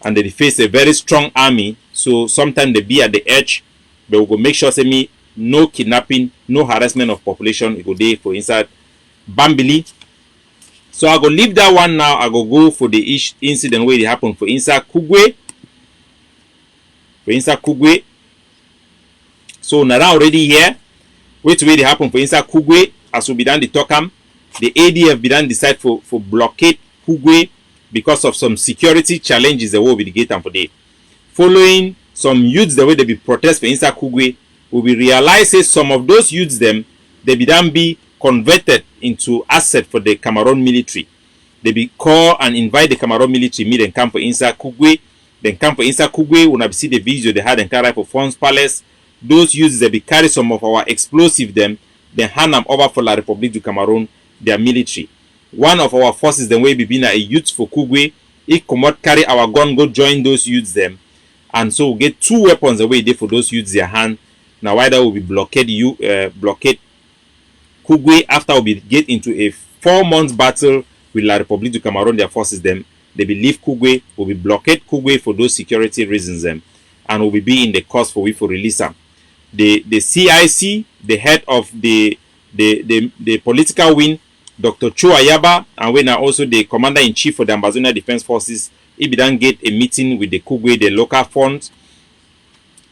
And they face a very strong army, so sometimes they be at the edge, but we go make sure say me no kidnapping, no harassment of population. It go there for inside Bambili. So I go leave that one now. I go for the incident where it happened for inside Kugwe. For inside Kugwe. So now already here. Wait where it happened for inside Kugwe. As we be done the Tokam, the ADF be done decide for blockade Kugwe. Because of some security challenges the war with the gate and for day. Following some youths the way they be protest for inside Kugwe, we will realize say some of those youths them they be then be converted into asset for the Cameroon military. They be call and invite the Cameroon military meet and come for inside Kugwe. Then come for inside Kugwe when I see the video they had and carry for Fonds Palace. Those youths they be carry some of our explosive them, then hand them over for La Republic du Cameroon, their military. One of our forces then will be a youth for Kugwe. He come out carry our gun, go join those youths them. And so we get 2 weapons away there for those youths their hand. Now either will be blockade Kugwe after we get into a 4-month battle with La Republic du Cameroon, their forces them. They believe Kugwe will be blockade Kugwe for those security reasons them. and will be in the course for we for release them. The CIC, the head of the political wing, Dr. Cho Ayaba, and we are also the commander-in-chief for the Ambazonia Defense Forces, he began get a meeting with the Kugwe, the local funds,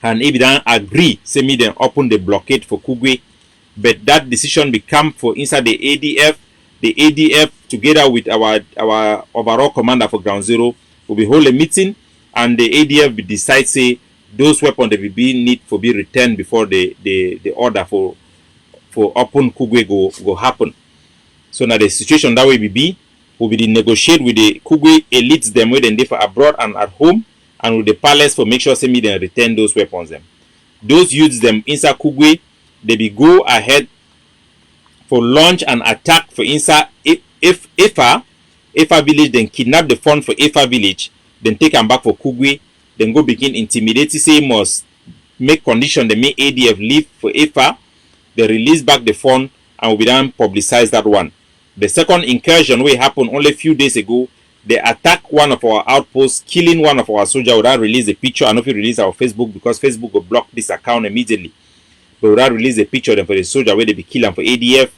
and he began agree, say me then open the blockade for Kugwe. But that decision become for inside the ADF. The ADF together with our overall commander for Ground Zero will be hold a meeting, and the ADF will decide say those weapons that will be need for be returned before the order for open Kugwe go happen. So now the situation that way will be negotiate with the Kugwe elites them where they for abroad and at home, and with the palace for make sure say me then return those weapons them. Those youths them inside Kugwe, they be go ahead for launch and attack for inside if Efa village, then kidnap the fund for Efa village, then take them back for Kugwe, then go begin intimidate, say must make condition they make ADF leave for Efa, they release back the fund, and we then publicize that one. The second incursion will happen only a few days ago. They attack one of our outposts, killing one of our soldiers without release the picture, and if we release our Facebook, because Facebook will block this account immediately. But without release the picture them for the soldier where they be killing for ADF.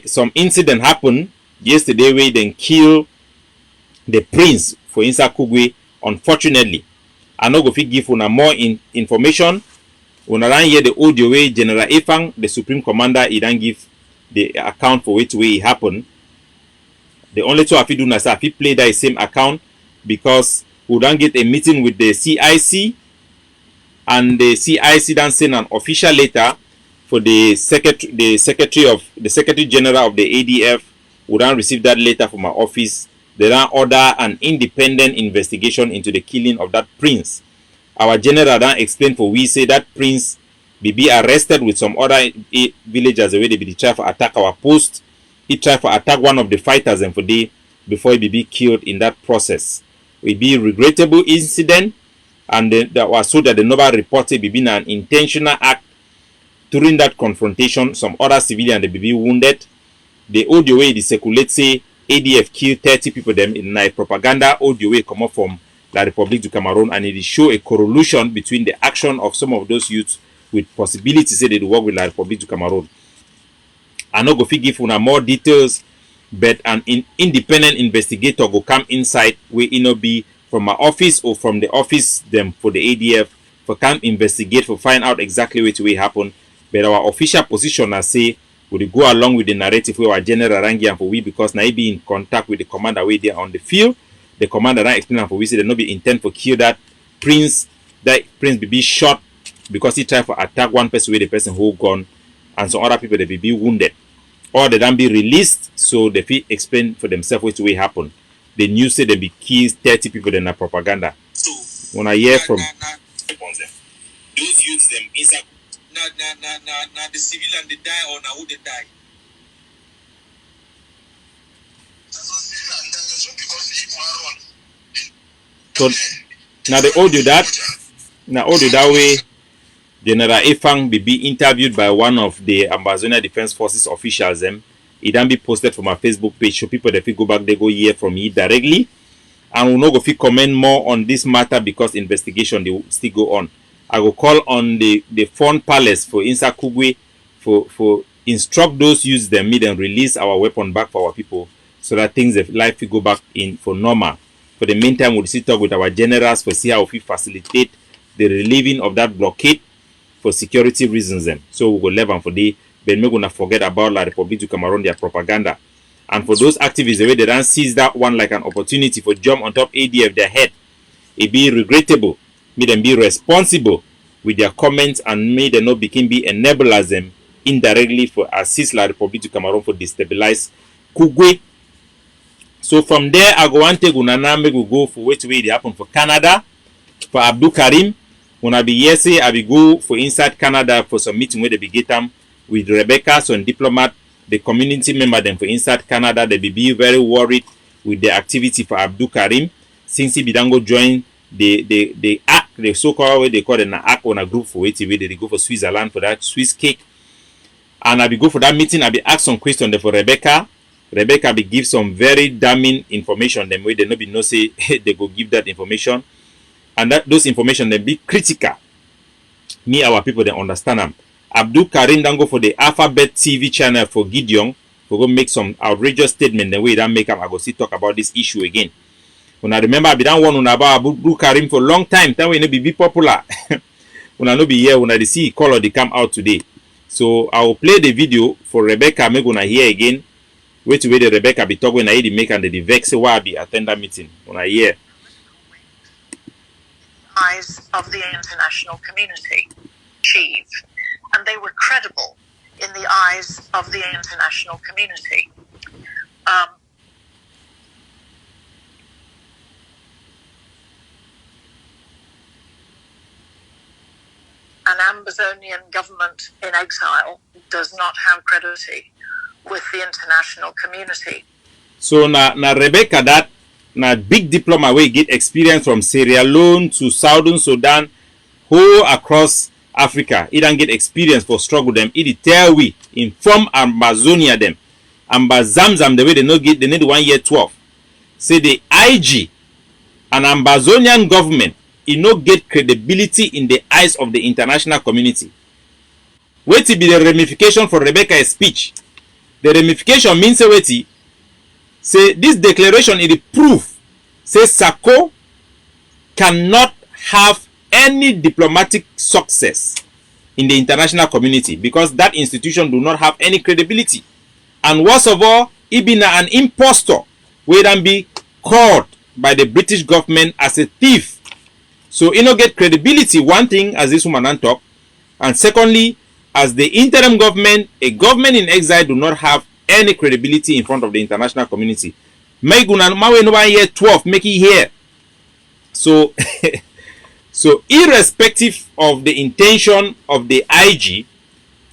Some incident happened yesterday where they kill the prince for inside Kugwe. Unfortunately, I no go fit give una more information. Una ran hear the audio way General Efang, the Supreme Commander, he don't give the account for which way it happened. The only two I fit do na say I fit play that same account, because we don't get a meeting with the CIC, and the CIC then send an official letter for the Secretary General of the ADF. We don't receive that letter from my office. They then order an independent investigation into the killing of that prince. Our general then explained for we say that prince be arrested with some other villagers the way they be try to attack our post. He tried to attack one of the fighters and for day before he be killed in that process. It be a regrettable incident, and that was so that the never reported be an intentional act. During that confrontation, some other civilians they be wounded. The audio way they circulate say ADF killed 30 people them in a propaganda audio way come up from La République du Cameroon, and it show a correlation between the action of some of those youths with possibility say they work with La République du Cameroon. I no go fit give una more details, but an independent investigator go come inside where it no be from my office or from the office them for the ADF for come investigate for find out exactly what way happen. But our official position I say we go along with the narrative where our general rangian for we, because now he be in contact with the commander way there on the field. The commander then explain for we say they no be intent for kill that prince be shot because he tried to attack one person with the person who gone, and some other people they be wounded, or they then be released so they fit explain for themselves what way happen. The news say they be killed 30 people in a propaganda. So when I hear from those youths them inside na the civilian they die or na who they die. So now the audio that way General Efang be interviewed by one of the Ambazonia Defense Forces officials them. It then be posted from our Facebook page so people that fit go back they go hear from me directly, and we'll not go fit comment more on this matter because investigation they will still go on. I will call on the Fund Palace for Insa Kugwe for instruct those use them meet and release our weapon back for our people so that things of life will go back in for normal. For the meantime, we'll sit talk with our generals for see how we facilitate the relieving of that blockade for security reasons then. So we will leave them for the but we're gonna forget about La République du Cameroon, their propaganda. And for those activists, the way they don't seize that one like an opportunity for jump on top ADF their head, it be regrettable. May them be responsible with their comments, and may they not be enablers them indirectly for assist La République du Cameroon for destabilize Kugwe. So from there, I go and take Unana, make we go for which way they happen for Canada. For Abdul Karim, when I be yes, I be go for inside Canada for some meeting where they be get them with Rebecca, some diplomat, the community member them for inside Canada. They be very worried with the activity for Abdul Karim since he be go join the act, the so-called way they call it an act on a group for waiting where they go for Switzerland for that Swiss cake. And I be go for that meeting. I be ask some question there for Rebecca. Rebecca be give some very damning information them way they no be no say they go give that information. and that those information they be critical. Me, our people, they understand them. Abdul Karim then go for the Alphabet TV channel for Gideon. We go make some outrageous statement. The way that make up, I go see talk about this issue again. When I remember, I be done one about Abdul Karim for a long time. Then we no be popular. When I no be here, when I see color they come out today. So I will play the video for Rebecca. I'm gonna hear again. Wait to wait the Rebecca be talking. When I hear the make and the vex why I be attend that meeting. When I hear. Eyes of the international community achieve, and they were credible in the eyes of the international community. An Ambazonian government in exile does not have credibility with the international community. So na Rebecca that na big diploma we get experience from Sierra Leone to Southern Sudan, whole across Africa. It don't get experience for struggle them. It tell we inform Ambazonia them. Ambazamzam the way they no get they need 1 year 12. Say the IG and Ambazonian government it no get credibility in the eyes of the international community. Wait to be the ramification for Rebecca's speech. The ramification means say this declaration is the proof. Say Sako cannot have any diplomatic success in the international community because that institution do not have any credibility. And worst of all, it be an impostor where then be caught by the British government as a thief. So you know get credibility, one thing as this woman talk, and secondly, as the interim government, a government in exile do not have any credibility in front of the international community. Make una mawe no 1 year 12 make it here. So so irrespective of the intention of the IG,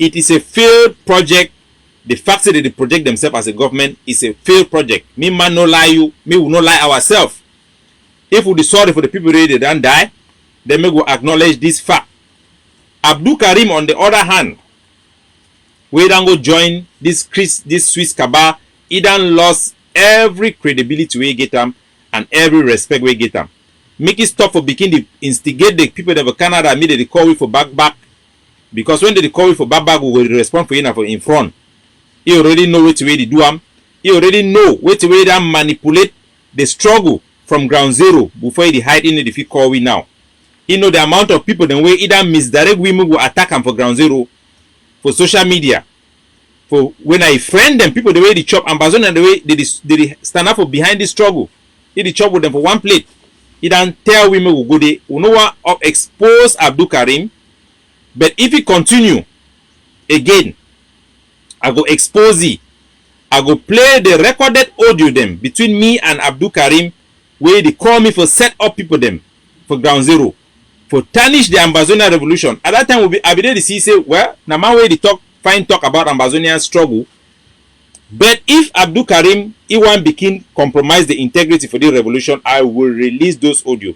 it is a failed project. The fact that they project themselves as a government is a failed project. Me man no lie you, me will not lie ourselves. If we be sorry for the people ready they don't die, then we will acknowledge this fact. Abdul Karim on the other hand, we don't go join this Swiss cabal, he done lost every credibility we get them and every respect we get them. Make it stop for beginning to instigate the people of Canada and they call we for back. Because when they call we for back, we will respond for you for in front. He already know which way they do them. He already know which way they manipulate the struggle from ground zero before they hide in the call we now. He know the amount of people the way either misdirect women will attack them for ground zero for social media. For when I friend them, people the way they chop Ambazonia and the way they stand up for behind this struggle. He chop with them for one plate. He don't tell women will go there. We know what expose Abdul Karim. But if he continue again, I go expose it. I go play the recorded audio them between me and Abdul Karim where they call me for set up people them for ground zero. For tarnish the Ambazonia revolution. At that time, I be there to see say, well, now my way they talk about Ambazonian struggle. But if Abdul Karim, he want begin compromise the integrity for the revolution, I will release those audio.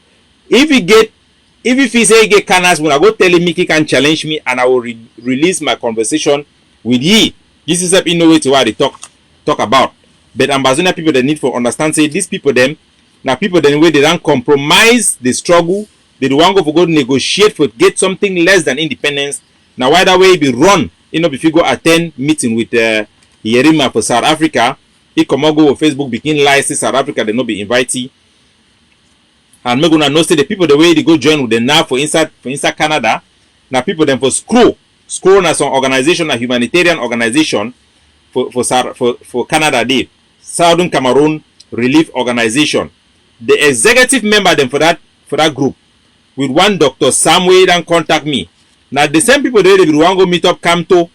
If he say he get canas, when I go tell him he can challenge me and I will release my conversation with ye. This is a no way to what they talk about. But Ambazonia people they need for understand say these people them now people then way they don't compromise the struggle. They don't want to go negotiate for get something less than independence. Now why that way be run? If you go attend meeting with Yerima for South Africa, he come go on Facebook begin lie say South Africa they not be invited. And me gonna know say the people the way they go join with them now for inside Canada. Now people them for scroll na some organization, a humanitarian organization for Canada day. Southern Cameroon Relief Organization. The executive member them for that group with one Dr. Samuel and contact me. Now the same people they will want go meet up Camto.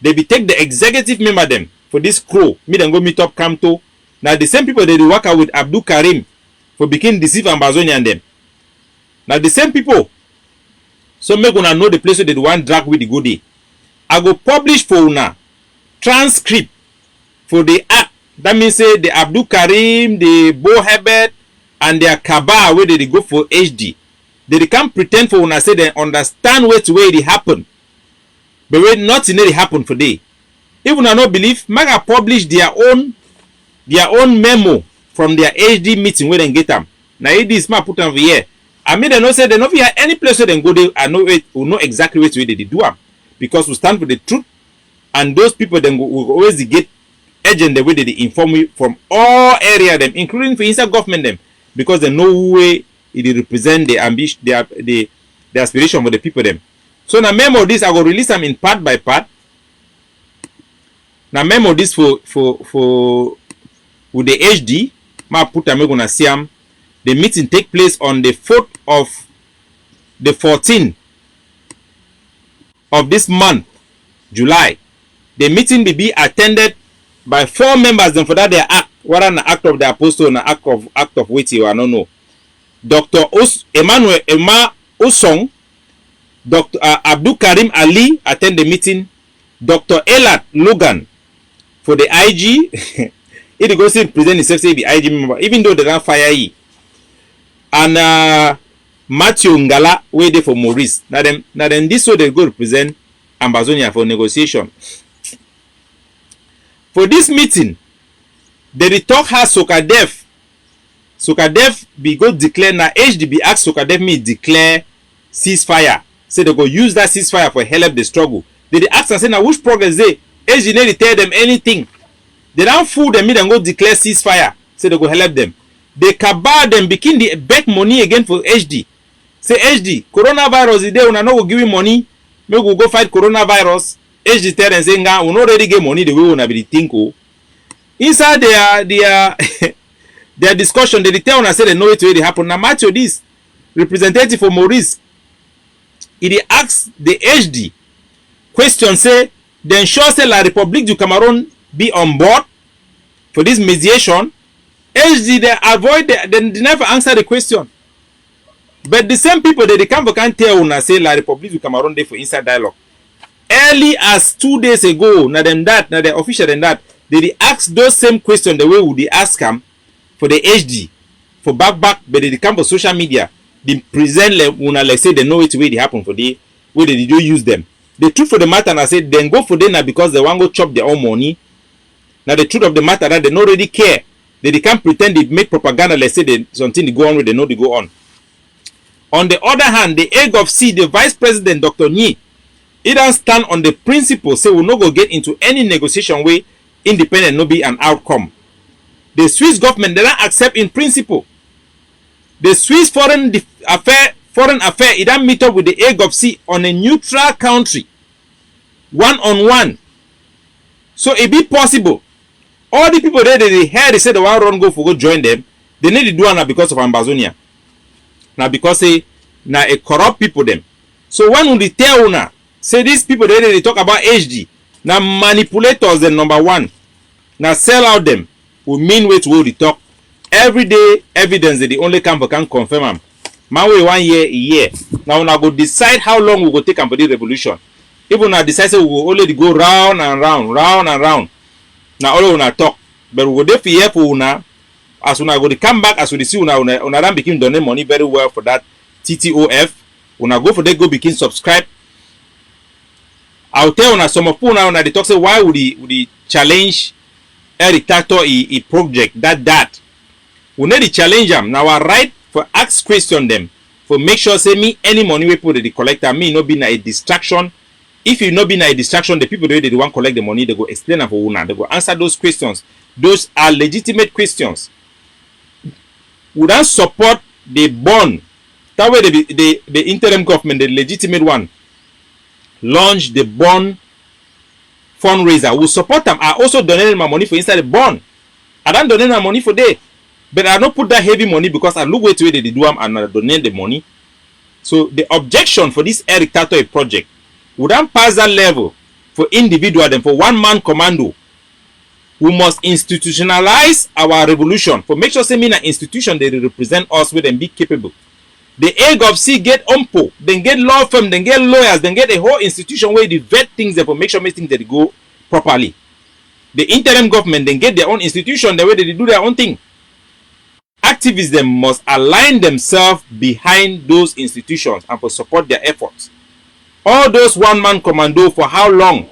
They be take the executive member them for this crew. Me then go meet up Camto. Now the same people they will work out with Abdul Karim for begin deceive Ambazonia and them. Now the same people. So me gonna know the place where they want drag with the good day. I go publish for una transcript for the act. That means say the Abdul Karim, the Bo Herbert, and their cabal where they go for HD. They can't pretend for una say they understand which way it happen. But when nothing really happen for they. If una not believe, Maga publish their own memo from their HD meeting where they get them. Now it is my put over here. I mean, they no say they no fit any place where they go there. I know it. We know exactly which way they do them because we stand for the truth, and those people then will always get agent the way they inform you from all area them, including for inside government them, because they know way it represent the ambition, the aspiration for the people them. So now memo this I will release them in part by part. Now memo this for with the HD. Ma put them gonna see them. The meeting take place on the 4th of the 14th of this month, July. The meeting will be attended by 4 members. Then for that they act. What an act of the apostle and an act of waiting. I don't know. Dr. Emmanuel Emma Osong, Dr. Abdul Karim Ali attend the meeting. Dr. Elat Logan for the IG. It goes to present himself say the IG member, even though they don't fire he. And Matthew Ngala waiting for Maurice. Now then this way they go represent Ambazonia for negotiation. For this meeting, they talk has Sokadev. Sokadev be go declare now HDB ask Sokadev me declare ceasefire. Say they go use that ceasefire for help the struggle. They ask and say now which progress they HDB tell them anything. They don't fool them, and go declare ceasefire. Say they go help them. They cabal them begin the back money again for HD. Say HD, coronavirus is there, we no go give you money. Maybe we go fight coronavirus. HD tell them say, we no already get money the way we na be think. Inside their discussion, they tell us say they know it already happen. Now Matthew this representative for Maurice, he asks the HD question say, then ensure say la République du Cameroon be on board for this mediation. HD they avoid they never answer the question. But the same people that they can't tell una say la République du Cameroon there for inside dialogue. Early as 2 days ago, now the official than that, they ask those same questions the way would they ask them for the HD for back, but they come for social media. They present una like say they know it way they happen for the way they do use them. The truth for the matter, and I said then go for them now because they want to go chop their own money. Now the truth of the matter that they don't really care. They can't pretend they make propaganda. Let's say they something they go on with, they know they go on. On the other hand, the egg of C, the vice president, Dr. Nyi, he don't stand on the principle, say we'll not go get into any negotiation way independent no be an outcome. The Swiss government, they don't accept in principle. The Swiss foreign affair, it don't meet up with the egg of C on a neutral country, one-on-one. So it be possible. All the people there, they hear, they say they want to run go for go join them. They need to do it now because of Ambazonia. Now because they now a corrupt people them. So when we tell now, say these people there, they talk about HD. Now manipulators them number one. Now sell out them. We mean way to hold the talk. Every day evidence that the only camp can confirm them. Man way 1 year, a year. Now we go decide how long we go take for the revolution. Even now decide say we will only go round and round. Now all una talk, but we go there for here for una. As una go to come back, as we see una don't begin donate money very well for that TTOF. Una go for there go begin subscribe. I'll tell una some of una they talk say why would he challenge Eric Tato a project that we need to challenge them. Now I right for ask question them for make sure say me any money we put in the collector me not be a distraction. If you not be a distraction, the people they want collect the money, they go explain them for una. They go answer those questions. Those are legitimate questions. We don't support the bond. That way the interim government, the legitimate one, launch the bond fundraiser. We support them. I also donated my money for inside the bond. I don't donate my money for day. But I don't put that heavy money because I look way to where they do them and I donate the money. So the objection for this Eric Tato project would not pass that level for individual and for one-man commando. We must institutionalize our revolution for make sure say mean an institution they represent us with and be capable. The egg of C get UMPO, then get law firm, then get lawyers, then get a whole institution where they vet things and for make sure things that go properly. The interim government then get their own institution the way they do their own thing. Activists them must align themselves behind those institutions and for support their efforts. All those one-man commando for how long?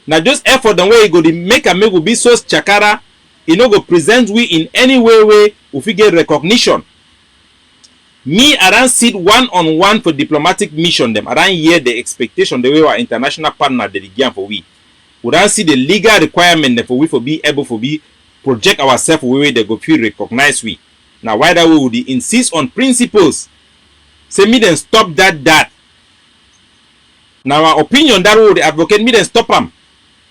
Now just effort the way you go to make a will be so chakara, you know go present we in any way if we get recognition. Me, I don't sit one-on-one for diplomatic mission them. I don't hear the expectation the way our international partner they give for we. We don't see the legal requirement for we for be able for be project ourselves where they go feel recognize we. Now why that we would insist on principles. Say me then stop that. Now our opinion that we would advocate me then stop them.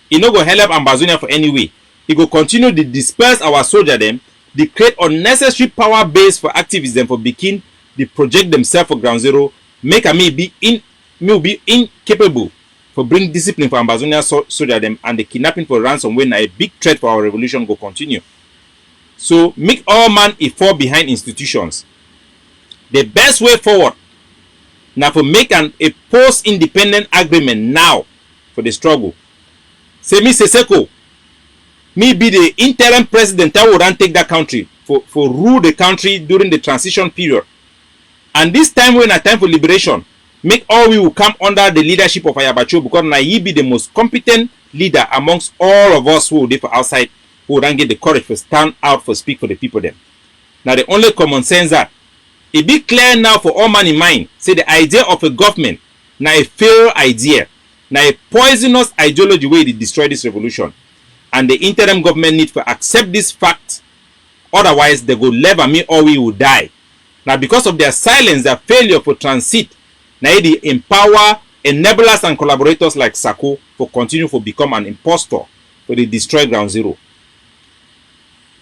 It no go help Ambazonia for any way. It go continue to disperse our soldier them. They create unnecessary power base for activism for begin. They project themselves for ground zero. Make me be incapable for bring discipline for Ambazonia soldier them, and the kidnapping for ransom when a big threat for our revolution go continue. So make all man a fall behind institutions. The best way forward now for make a post-independent agreement now for the struggle. Say me Seseko, me be the interim president that would not take that country for rule the country during the transition period. And this time when a time for liberation, make all we will come under the leadership of Ayabacho, because now he be the most competent leader amongst all of us who will be for outside, who would not get the courage to stand out for speak for the people them. Now the only common sense that it be clear now for all man in mind, say the idea of a government now a failed idea, now a poisonous ideology way to destroy this revolution. And the interim government need to accept this fact, otherwise they go level me or we will die. Now because of their silence, their failure for transit, now they empower enablers and collaborators like Sako for continue to become an impostor for the destroy ground zero.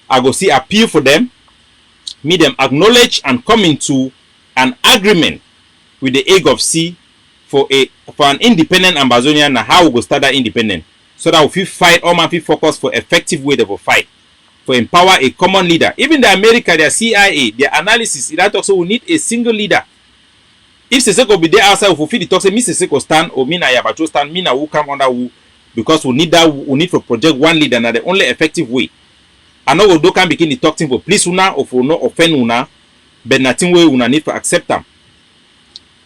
I go see appeal for them, me them acknowledge and come into an agreement with the egg of C for an independent Ambazonia and how we go start that independent. So that we feel fight, all man feel focus for effective way they will fight. For empower a common leader. Even the America, their CIA, their analysis, that also we need a single leader. If Seseko be there outside, we feel the talk say me Seseko stand or me na Yabacho stand, me na who come under who, because we need for project one leader, and the only effective way. I know we do can begin the talking for please una or for no offend una, but nothing way una need to accept them.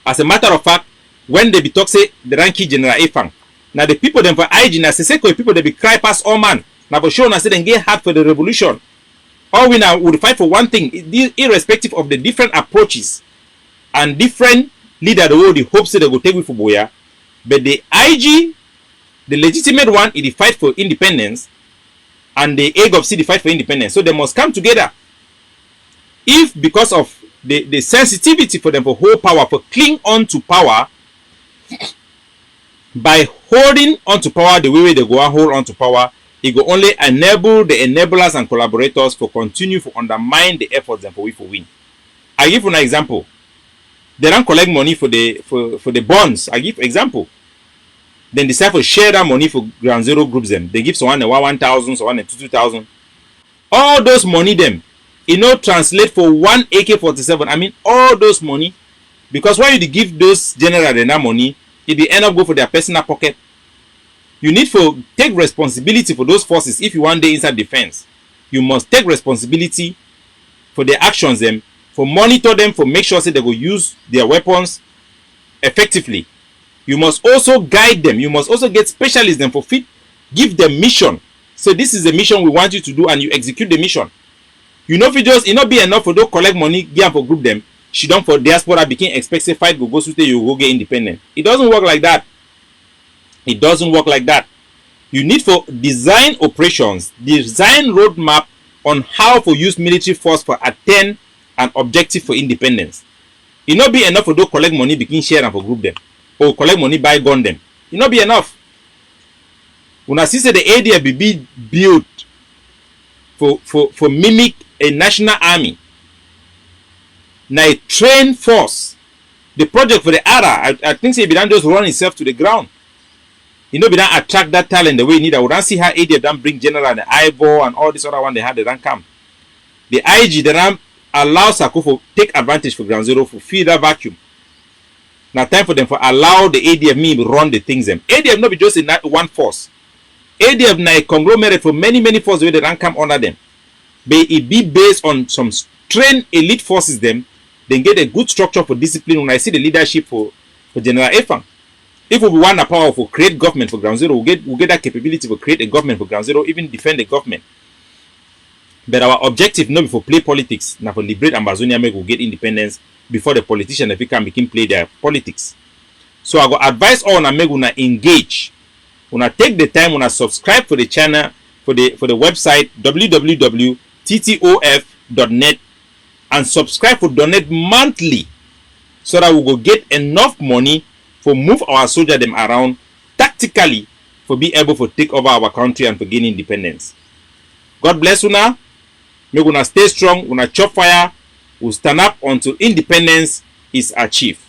As a matter of fact, when they be talk say the ranking General Efang, now the people them for IG na Seseko people they be cry past all man. Now for sure na say they get hard for the revolution. All we now would fight for one thing, irrespective of the different approaches and different leader the world the hope say they go take with for Boya, but the IG, the legitimate one, is the fight for independence, and the egg of C the fight for independence. So they must come together. If because of the sensitivity for them for hold power, for cling on to power, by holding on to power the way they go and hold on to power, it will only enable the enablers and collaborators for continue to undermine the efforts and for we for win. I give you an example. They don't collect money for the bonds. I give example. Then decide to share that money for ground zero groups them. They give someone a 1,000, someone a 2,000. All those money them, translate for one AK-47. I mean all those money, because when you give those general that money, it will end up go for their personal pocket. You need to take responsibility for those forces. If you want day inside defense, you must take responsibility for their actions them, for monitor them, for make sure say they will use their weapons effectively. You must also guide them. You must also get specialists them for fit, give them mission. So this is the mission we want you to do, and you execute the mission. You know, if it not be enough for those collect money, give for group them. She done for diaspora became expected fight go so you go get independent. It doesn't work like that. It doesn't work like that. You need for design operations, design roadmap on how to use military force for attain an objective for independence. It not be enough for those collect money begin share and for group them, or collect money buy gun them. It not be enough. When I see say the ADF be built for mimic a national army, now a trained force. The project for the ARA, I think say it don't just run itself to the ground. Be don't attract that talent the way you need. I would not see how ADF don't bring general and the IVO and all this other one they have, they don't come. The IG they don't allow Sako for take advantage for ground zero for fill that vacuum. Now time for them for allow the ADF me run the things them. ADF not be just in one force. ADF na a conglomerate for many forces where they don't come under them. But it be based on some trained elite forces them, then get a good structure for discipline. When I see the leadership for General Efang. If we want a power for create government for ground zero, we'll get that capability for create a government for ground zero, even defend the government. But our objective not be for play politics, now for liberate Ambazonia, make we get independence before the politicians if we can begin play their politics. So I go advise all na make una engage. Una take the time, una subscribe for the channel, for the website www.ttof.net, and subscribe for donate monthly, so that we go get enough money for move our soldier them around tactically for be able to take over our country and for gain independence. God bless una. Make una stay strong, una chop fire, we stand up until independence is achieved.